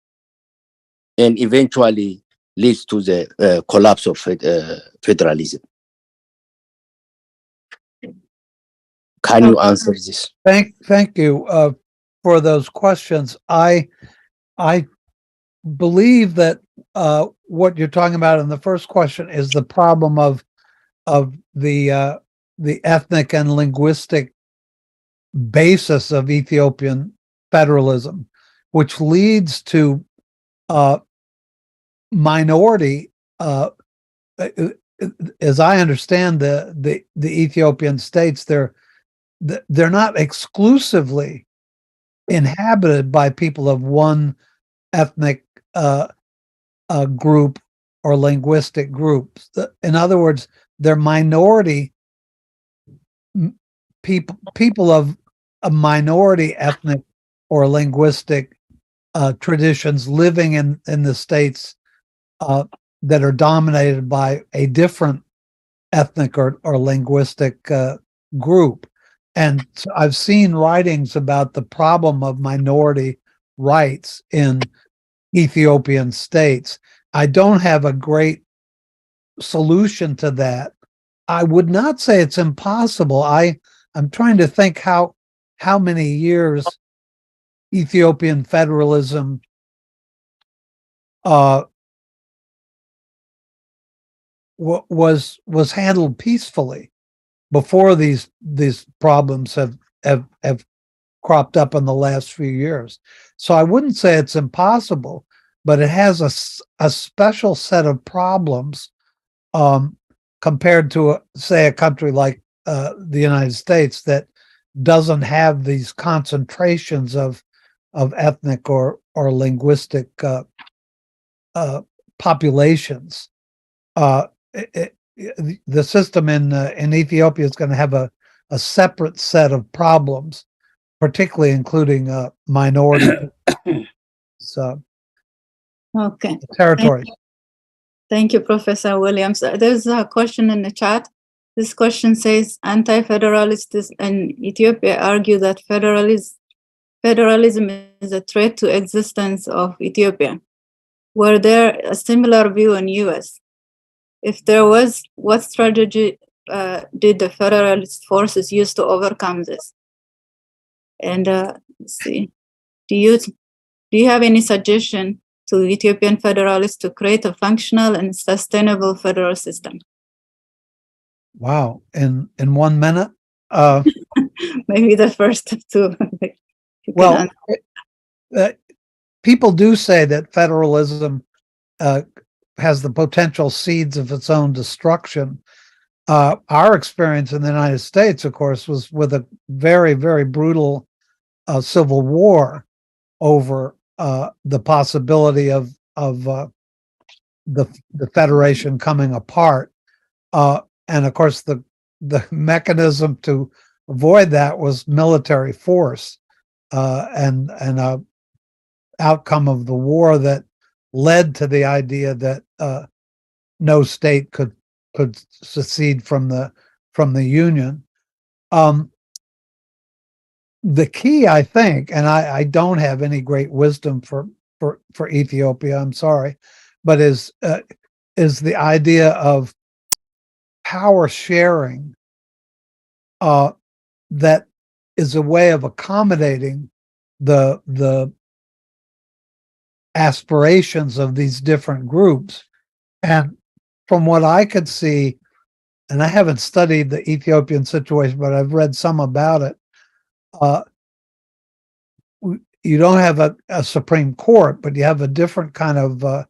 and eventually leads to the collapse of federalism? Can you answer this? Thank you for those questions. I believe that what you're talking about in the first question is the problem of the ethnic and linguistic basis of Ethiopian federalism, which leads to minority. As I understand the Ethiopian states, they're not exclusively inhabited by people of one ethnic group or linguistic groups. In other words, they're minority people of a minority ethnic or linguistic traditions living in the states that are dominated by a different ethnic or linguistic group. And so I've seen writings about the problem of minority rights in Ethiopian states. I don't have a great solution to that. I would not say it's impossible. I'm trying to think how many years Ethiopian federalism was handled peacefully before these problems have cropped up in the last few years. So I wouldn't say it's impossible, but it has a special set of problems compared to, say, a country like the United States that doesn't have these concentrations of ethnic or linguistic populations. The system in Ethiopia is going to have a separate set of problems, particularly including minority Okay. territories. Thank you, Professor Williams. There's a question in the chat. This question says, anti-federalists in Ethiopia argue that federalism is a threat to existence of Ethiopia. Were there a similar view in US? If there was, what strategy did the federalist forces use to overcome this? And let's see, do you have any suggestion to Ethiopian federalists to create a functional and sustainable federal system? Wow, in 1 minute? Maybe the first two. Well, people do say that federalism has the potential seeds of its own destruction. Our experience in the United States, of course, was with a very, very brutal civil war over the possibility of the Federation coming apart. And of course, the mechanism to avoid that was military force, and a outcome of the war that led to the idea that no state could secede from the Union. The key, I think, and I don't have any great wisdom for Ethiopia, I'm sorry, but is the idea of power sharing that is a way of accommodating the aspirations of these different groups. And from what I could see, and I haven't studied the Ethiopian situation, but I've read some about it, you don't have a Supreme Court, but you have a different kind of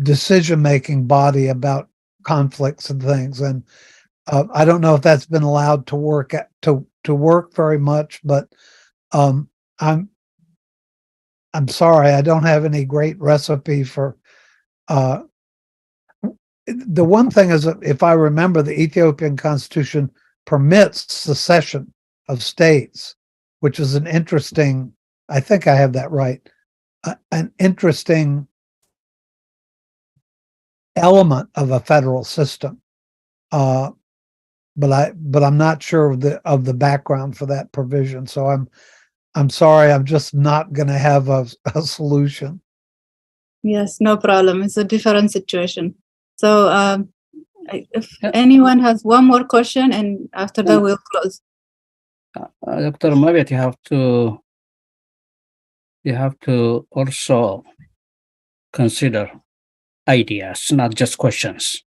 decision-making body about conflicts and things. And I don't know if that's been allowed to work very much, but I'm sorry, I don't have any great recipe for. The one thing is, if I remember, the Ethiopian constitution permits secession of states, which is an interesting, I think I have that right, an interesting element of a federal system. But I'm not sure of the background for that provision. So I'm sorry, I'm just not going to have a solution. Yes, no problem. It's a different situation. So if anyone has one more question, and after that we'll close. Dr. Mabet, you have to also consider ideas, not just questions.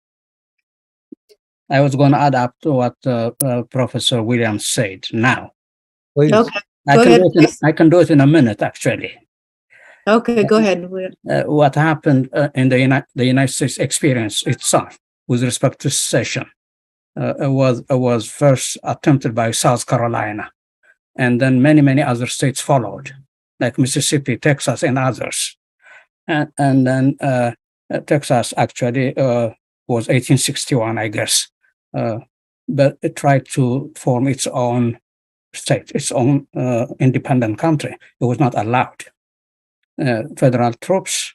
I was going to add up to what Professor Williams said now. Please. Okay, I can do it in a minute, actually. Okay, go ahead. What happened in the United States experience itself with respect to secession was first attempted by South Carolina, and then many other states followed, like Mississippi, Texas, and others. And then Texas actually was 1861, I guess, but it tried to form its own state, its own independent country. It was not allowed. Federal troops,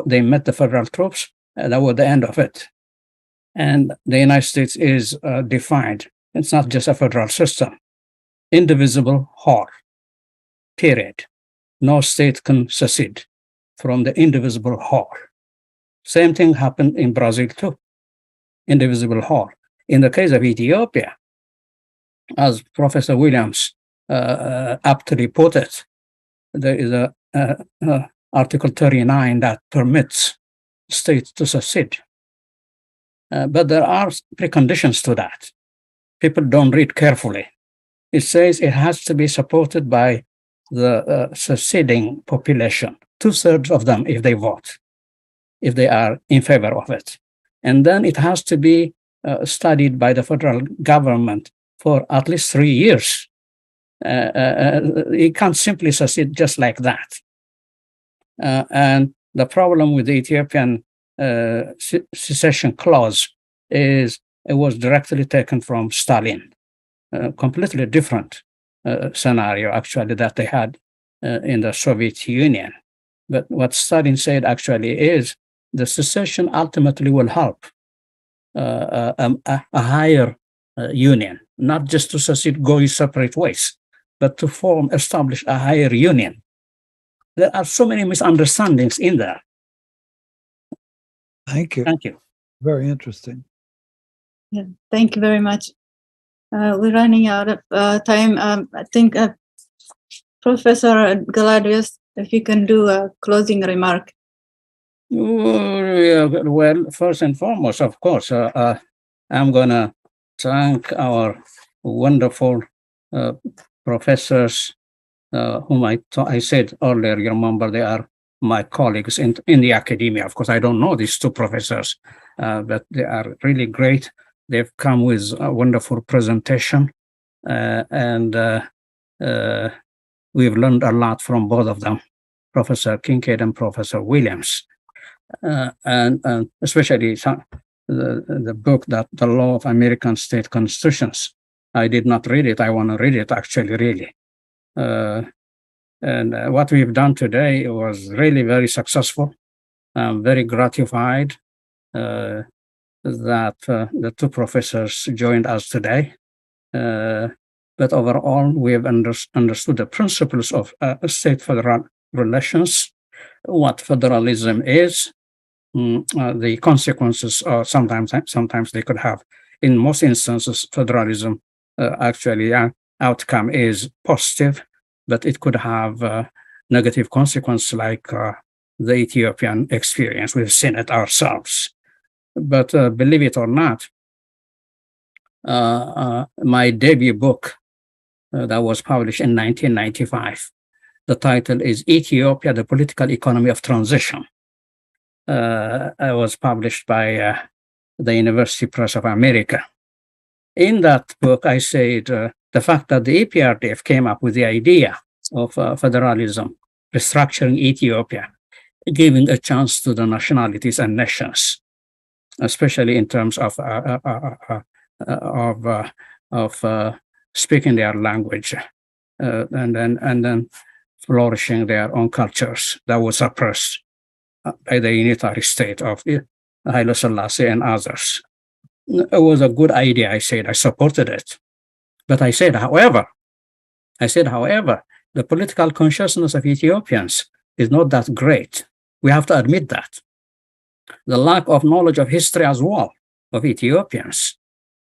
they met the federal troops, that was the end of it. And the United States is defined, it's not just a federal system, indivisible whole, period. No state can secede from the indivisible whole. Same thing happened in Brazil too, indivisible whole. In the case of Ethiopia, as Professor Williams aptly put it, there is a Article 39 that permits states to secede. But there are preconditions to that. People don't read carefully. It says it has to be supported by the seceding population, 2/3 of them if they vote, if they are in favor of it. And then it has to be studied by the federal government for at least 3 years. It can't simply secede just like that. And the problem with the Ethiopian secession clause is it was directly taken from Stalin, completely different scenario actually that they had in the Soviet Union. But what Stalin said actually is the secession ultimately will help a higher union, not just to secede, go in separate ways, but to establish a higher union. There are so many misunderstandings in there. Thank you. Thank you. Very interesting. Yeah, thank you very much. We're running out of time. I think Professor Galadius, if you can do a closing remark. Well, first and foremost, of course, I'm going to thank our wonderful professors whom I said earlier, you remember they are my colleagues in the academia. Of course, I don't know these two professors, but they are really great. They've come with a wonderful presentation, and we've learned a lot from both of them, Professor Kincaid and Professor Williams, and especially the book that The Law of American State Constitutions. I did not read it. I want to read it actually, really. And what we've done today was really very successful. I'm very gratified that the two professors joined us today. But overall, we have understood the principles of state-federal relations, what federalism is, the consequences, sometimes they could have. In most instances, federalism actually outcome is positive, but it could have negative consequences like the Ethiopian experience. We've seen it ourselves. But believe it or not, my debut book that was published in 1995, the title is Ethiopia, the Political Economy of Transition. It was published by the University Press of America. In that book, I said the fact that the EPRDF came up with the idea of federalism, restructuring Ethiopia, giving a chance to the nationalities and nations, especially in terms of speaking their language and then flourishing their own cultures that were suppressed by the unitary state of Haile Selassie and others. It was a good idea, I said. I supported it. But I said, however, the political consciousness of Ethiopians is not that great. We have to admit that. The lack of knowledge of history as well of Ethiopians.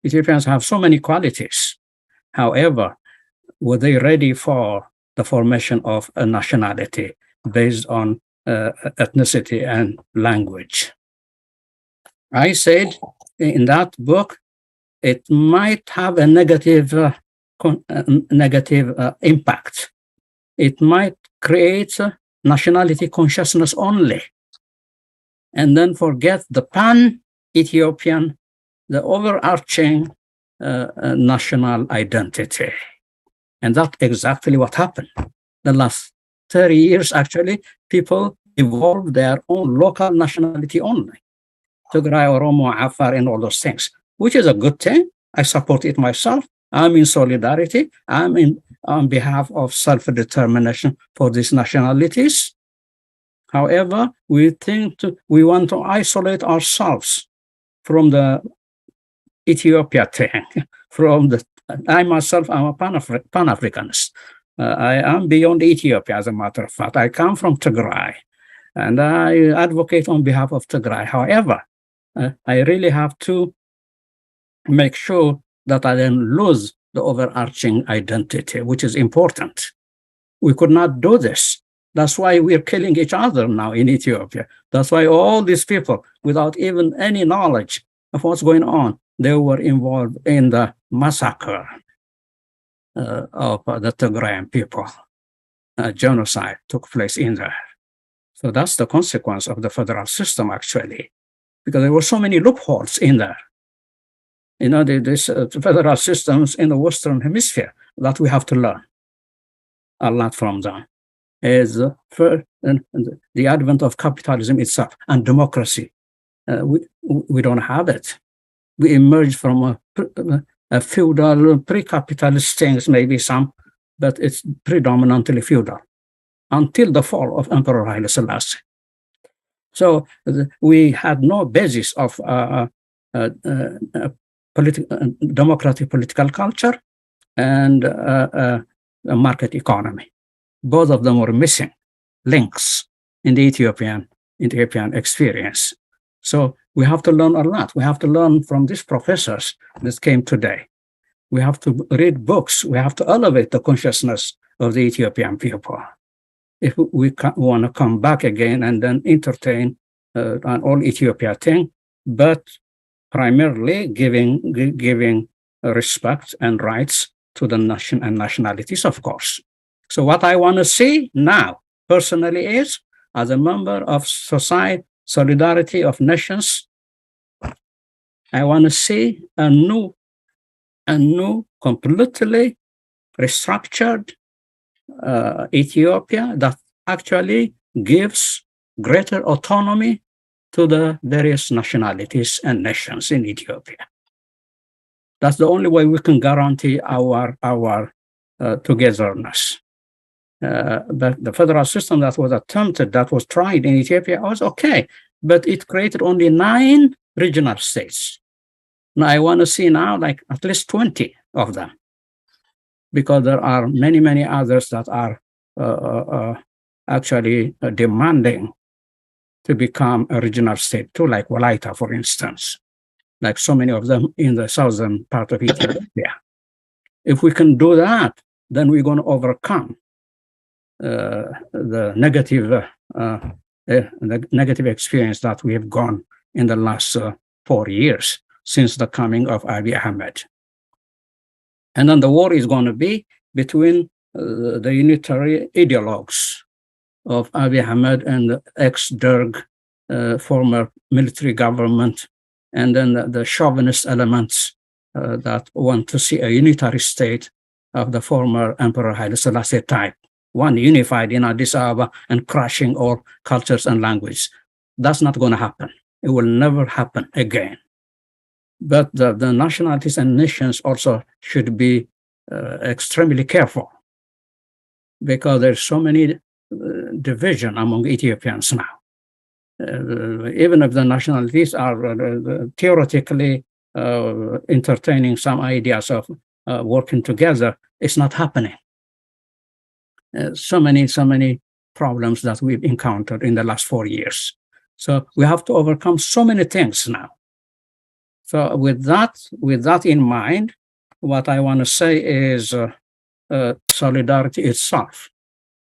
Ethiopians have so many qualities. However, were they ready for the formation of a nationality based on ethnicity and language? I said in that book, it might have a negative impact. It might create nationality consciousness only, and then forget the pan-Ethiopian, the overarching national identity. And that's exactly what happened. The last 30 years, actually, people evolved their own local nationality only. Tigray, Oromo, Afar, and all those things, which is a good thing. I support it myself. I'm in solidarity. I'm on behalf of self-determination for these nationalities. However, we want to isolate ourselves from the Ethiopia thing. I myself am a Pan-Africanist. I am beyond Ethiopia, as a matter of fact. I come from Tigray, and I advocate on behalf of Tigray. However, I really have to make sure that I don't lose the overarching identity, which is important. We could not do this. That's why we're killing each other now in Ethiopia. That's why all these people, without even any knowledge of what's going on. They were involved in the massacre of the Tigrayan people. Genocide took place in there. So that's the consequence of the federal system, actually, because there were so many loopholes in there. You know, these federal systems in the Western Hemisphere that we have to learn a lot from them is the advent of capitalism itself and democracy. We don't have it. We emerged from a feudal, pre-capitalist things, maybe some, but it's predominantly feudal until the fall of Emperor Haile Selassie. So we had no basis of democratic political culture and a market economy. Both of them were missing links in the Ethiopian experience. So we have to learn a lot. We have to learn from these professors that came today. We have to read books. We have to elevate the consciousness of the Ethiopian people. If we want to come back again and then entertain an all Ethiopia thing, but primarily giving respect and rights to the nation and nationalities, of course. So what I want to see now, personally, is as a member of Society Solidarity of Nations, I want to see a new, completely restructured Ethiopia that actually gives greater autonomy to the various nationalities and nations in Ethiopia. That's the only way we can guarantee our togetherness. The federal system that was attempted, that was tried in Ethiopia, was okay, but it created only 9 regional states. Now I want to see now like at least 20 of them, because there are many others that are actually demanding to become a regional state too, like Walaita, for instance, like so many of them in the southern part of Ethiopia. If we can do that, then we're going to overcome the negative experience that we have gone in the last 4 years since the coming of Abiy Ahmed. And then the war is going to be between the unitary ideologues of Abiy Ahmed and the ex-Derg former military government, and then the chauvinist elements that want to see a unitary state of the former Emperor Haile Selassie type, one unified in Addis Ababa and crushing all cultures and languages. That's not going to happen. It will never happen again. But the nationalities and nations also should be extremely careful, because there's so many division among Ethiopians now. Even if the nationalities are theoretically entertaining some ideas of working together, it's not happening. So many problems that we've encountered in the last 4 years. So we have to overcome so many things now. So with that in mind, what I want to say is solidarity itself,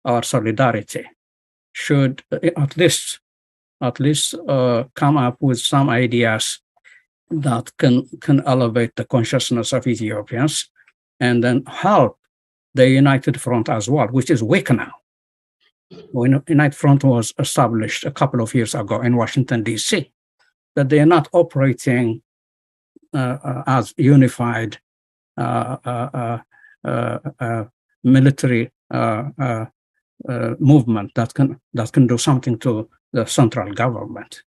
our solidarity, should at least come up with some ideas that can elevate the consciousness of Ethiopians, and then help the United Front as well, which is weak now. When United Front was established a couple of years ago in Washington, D.C., but they are not operating as unified military movement that can do something to the central government.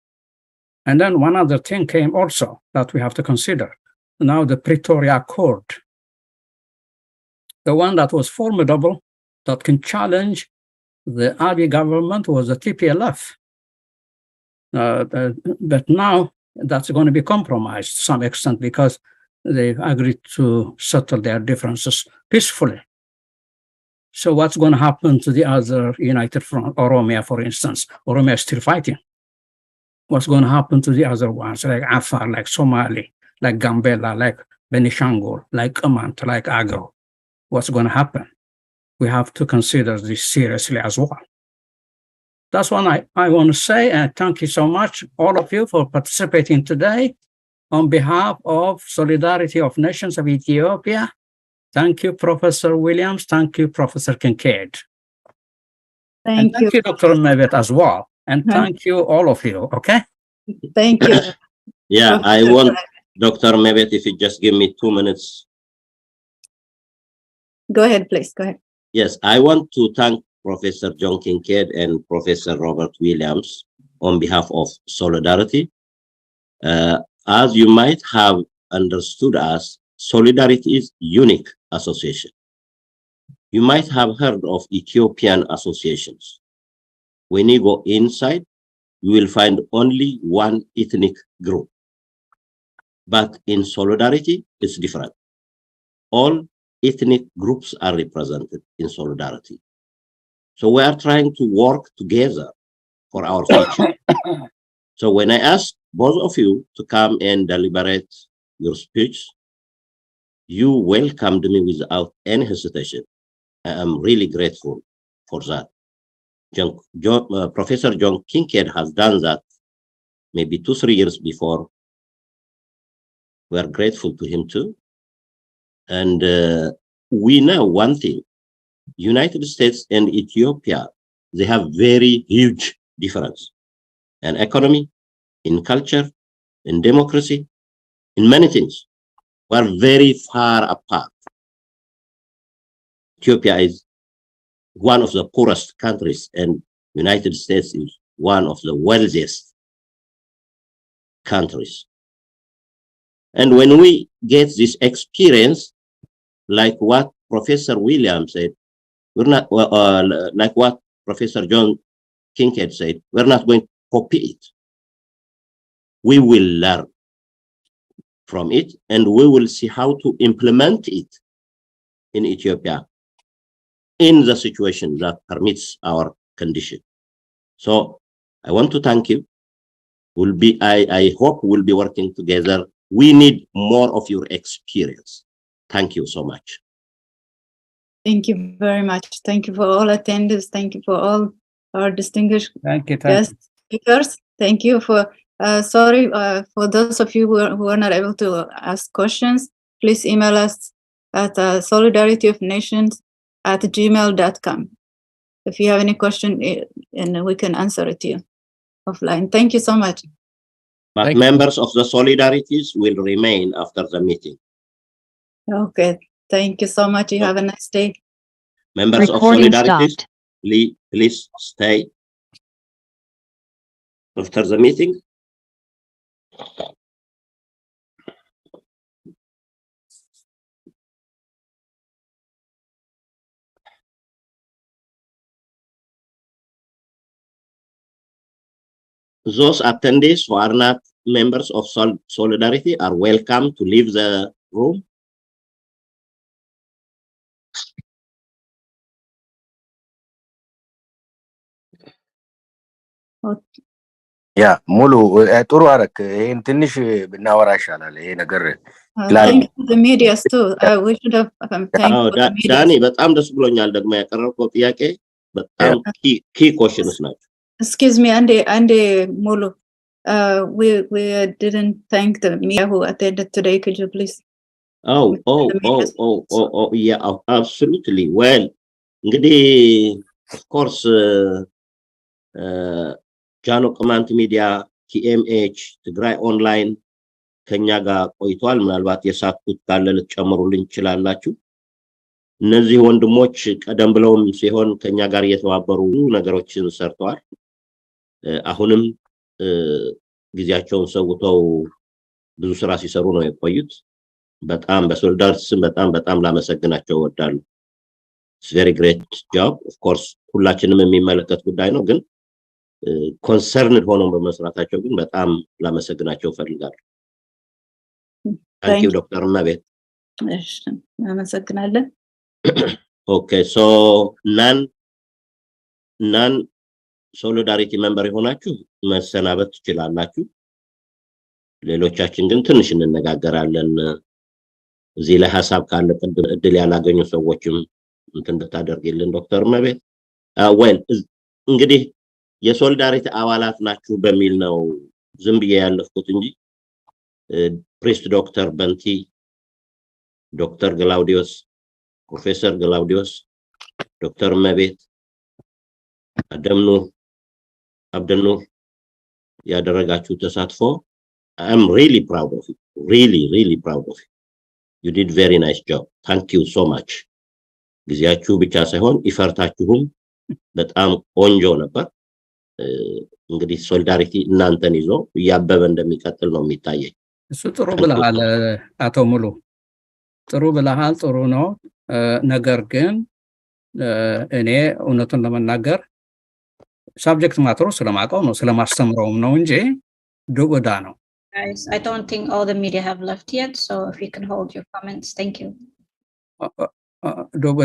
And then one other thing came also that we have to consider. Now the Pretoria Accord, the one that was formidable, that can challenge the Abiy government, was the TPLF. But now that's going to be compromised to some extent, because they've agreed to settle their differences peacefully. So what's going to happen to the other United Front, Oromia, for instance? Oromia is still fighting. What's going to happen to the other ones, like Afar, like Somali, like Gambela, like Benishangul, like Amant, like Agro? What's going to happen? We have to consider this seriously as well. That's what I want to say, and thank you so much, all of you, for participating today. on behalf of Solidarity of Nations of Ethiopia. Thank you, Professor Williams. Thank you, Professor Kincaid. And Thank you. thank you, Dr. Mabet, as well. And thank you, all of you, okay? Thank you. Yeah, I want Dr. Mabet, if you just give me 2 minutes. Go ahead, please. Go ahead. Yes, I want to thank Professor John Kincaid and Professor Robert Williams on behalf of Solidarity. As you might have understood us, Solidarity is unique association. You might have heard of Ethiopian associations. When you go inside, you will find only one ethnic group. But in Solidarity, it's different. All ethnic groups are represented in Solidarity. So we are trying to work together for our future. So when I ask both of you to come and deliberate your speech, you welcomed me without any hesitation. I am really grateful for that. Professor John Kincaid has done that maybe 2-3 years before. We are grateful to him too. And we know one thing, United States and Ethiopia, they have very huge difference in economy, in culture, in democracy, in many things. We are very far apart. Ethiopia is one of the poorest countries, and United States is one of the wealthiest countries. And when we get this experience, like what Professor Williams said, we're not, like what Professor John Kincaid said, we're not going to copy it. We will learn from it, and we will see how to implement it in Ethiopia in the situation that permits our condition. So I want to thank you. I hope we'll be working together. We need more of your experience. Thank you so much. Thank you very much. Thank you for all attendees. Thank you for all our distinguished guest speakers. Thank you for, sorry, for those of you who are not able to ask questions, please email us at solidarityofnations@gmail.com. If you have any question, and we can answer it to you offline. Thank you so much. But members of the Solidarities will remain after the meeting. Okay. Thank you so much. You have a nice day. Members of Solidarities, please stay after the meeting. Those attendees who are not members of Solidarity are welcome to leave the room. ያ ሙሉ ጥሩ አረክ ይሄን ትንሽ ብናወራ ይሻላል ይሄ ነገር Thank you to the media too. We should have thanked for the media. ዳኒ በጣም ደስ ብሎኛል ደግሞ ያቀረብከው ጥያቄ በጣም ኪ ኮሽንስ ናቸው። Excuse me, Ande Mulu. We didn't thank the media who attended today. Could you please? Yeah, absolutely. Well, እንግዲህ of course ጃኖ ቅማንት ሚዲያ TMH ትግራይ ኦንላይን ከኛ ጋር ቆይቷል። ምናልባት የሳትኩት ካለ ልትጨምሩልኝ ይችላላችሁ። እነዚህ ወንድሞች ቀደም ብለውም ሲሆን ከኛ ጋር እየተባበሩ ነገሮችን ሰርተዋል። አሁንም ጊዜያቸውን ሰውተው ብዙ ስራ ሲሰሩ ነው የቆዩት። በጣም በሶሊዳሪቲ ስም በጣም ላመሰግናቸው እወዳለሁ። It's very great job. Of course ሁላችንም የሚመለከት ጉዳይ ነው፣ ግን ኮንሰርንድ ሆነው በመስራታቸው ግን በጣም ላመሰግናቸው ፈልጋለሁ። Thank you, Dr. Mabet. እሺ፣ እናመሰግናለን። Okay, so none Solidarity member የሆናችሁ መሰናበት ትችላላችሁ። ሌሎቻችን ግን ትንሽ እንነጋገራለን። እዚህ ላይ ሐሳብ ካለ እድል ያላገኙ ሰዎችም እንትን ብታደርግልን ዶክተር መቤት። well እንግዲህ የሶሊዳሪቲ አባላት ናችሁ በሚል ነው ዝም ብዬ ያለፍኩት እንጂ Priest Dr. Banti, Dr. Glaudius, Professor Glaudius, Dr. Mabit, Abdelnour, ያደረጋችሁ ተሳትፎ I'm really proud of you. Really proud of you. You did very nice job. Thank you so much. ጊዜያችሁ ብቻ ሳይሆን ኢፈርታችሁም በጣም ቆንጆ ነበር። እንግዲህ ሶሊዳሪቲ እናንተን ይዞ እያበበ እንደሚቀጥል ነው የሚታየኝ። እሱ ጥሩ ብለሃል አቶ ሙሉ፣ ጥሩ ብለሃል፣ ጥሩ ነው። ነገር ግን እኔ እውነቱን ለመናገር ሳብጀክት ማተሩ ስለማውቀው ነው ስለማስተምረውም ነው እንጂ ዱጉዳ ነው። Guys, I don't think all the media have left yet, so if you can hold your comments, thank you. ዱጉዳ